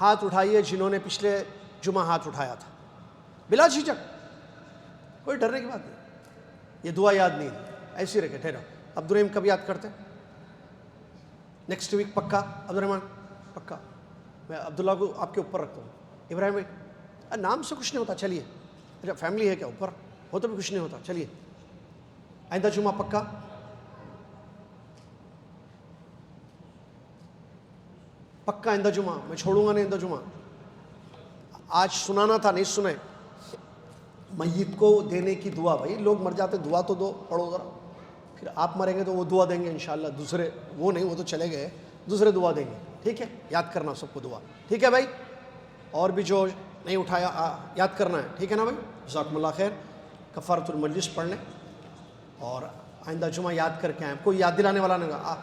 ہاتھ اٹھائیے جنہوں نے پچھلے جمعہ ہاتھ اٹھایا تھا، بلا جھجک، کوئی ڈرنے کی بات نہیں۔ یہ دعا یاد نہیں تھی، ایسی رکھے ٹھہرو۔ عبدالرحیم کب یاد کرتے؟ نیکسٹ ویک پکا؟ عبدالرحمان پکا؟ میں عبداللہ کو آپ کے اوپر رکھتا ہوں، ابراہیم بھائی نام سے کچھ نہیں ہوتا، چلیے، اچھا فیملی ہے کیا، اوپر ہو تو بھی کچھ نہیں ہوتا، چلیے آئندہ جمعہ پکا؟ پکا آئندہ جمعہ، میں چھوڑوں گا نہیں آئندہ جمعہ۔ آج سنانا تھا، نہیں سنیں۔ میت کو دینے کی دعا، بھائی لوگ مر جاتے دعا تو دو، پڑھو ذرا، پھر آپ مریں گے تو وہ دعا دیں گے انشاءاللہ، دوسرے وہ نہیں، وہ تو چلے گئے، دوسرے دعا دیں گے، ٹھیک ہے؟ یاد کرنا سب کو دعا، ٹھیک ہے بھائی؟ اور بھی جو نہیں اٹھایا یاد کرنا ہے، ٹھیک ہے نا بھائی؟ جزاکم اللہ خیر۔ کفارۃ المجلس پڑھ لیں اور آئندہ جمعہ یاد کر کے آئیں۔ کوئی یاد دلانے والا نہیں ہوگا،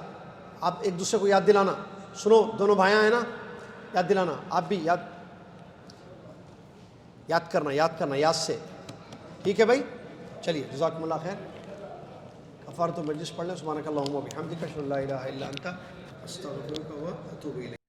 آپ ایک دوسرے کو یاد دلانا، سنو دونوں بھائیاں ہیں نا، یاد دلانا، آپ بھی یاد کرنا یاد سے، ٹھیک ہے بھائی؟ چلیے جزاکم اللہ خیر۔ کفارۃ المجلس پڑھ لیں۔ سبحانک اللہم و بحمدک، اشہد ان لا الہ الا انت، استغفرک و اتوب الیک۔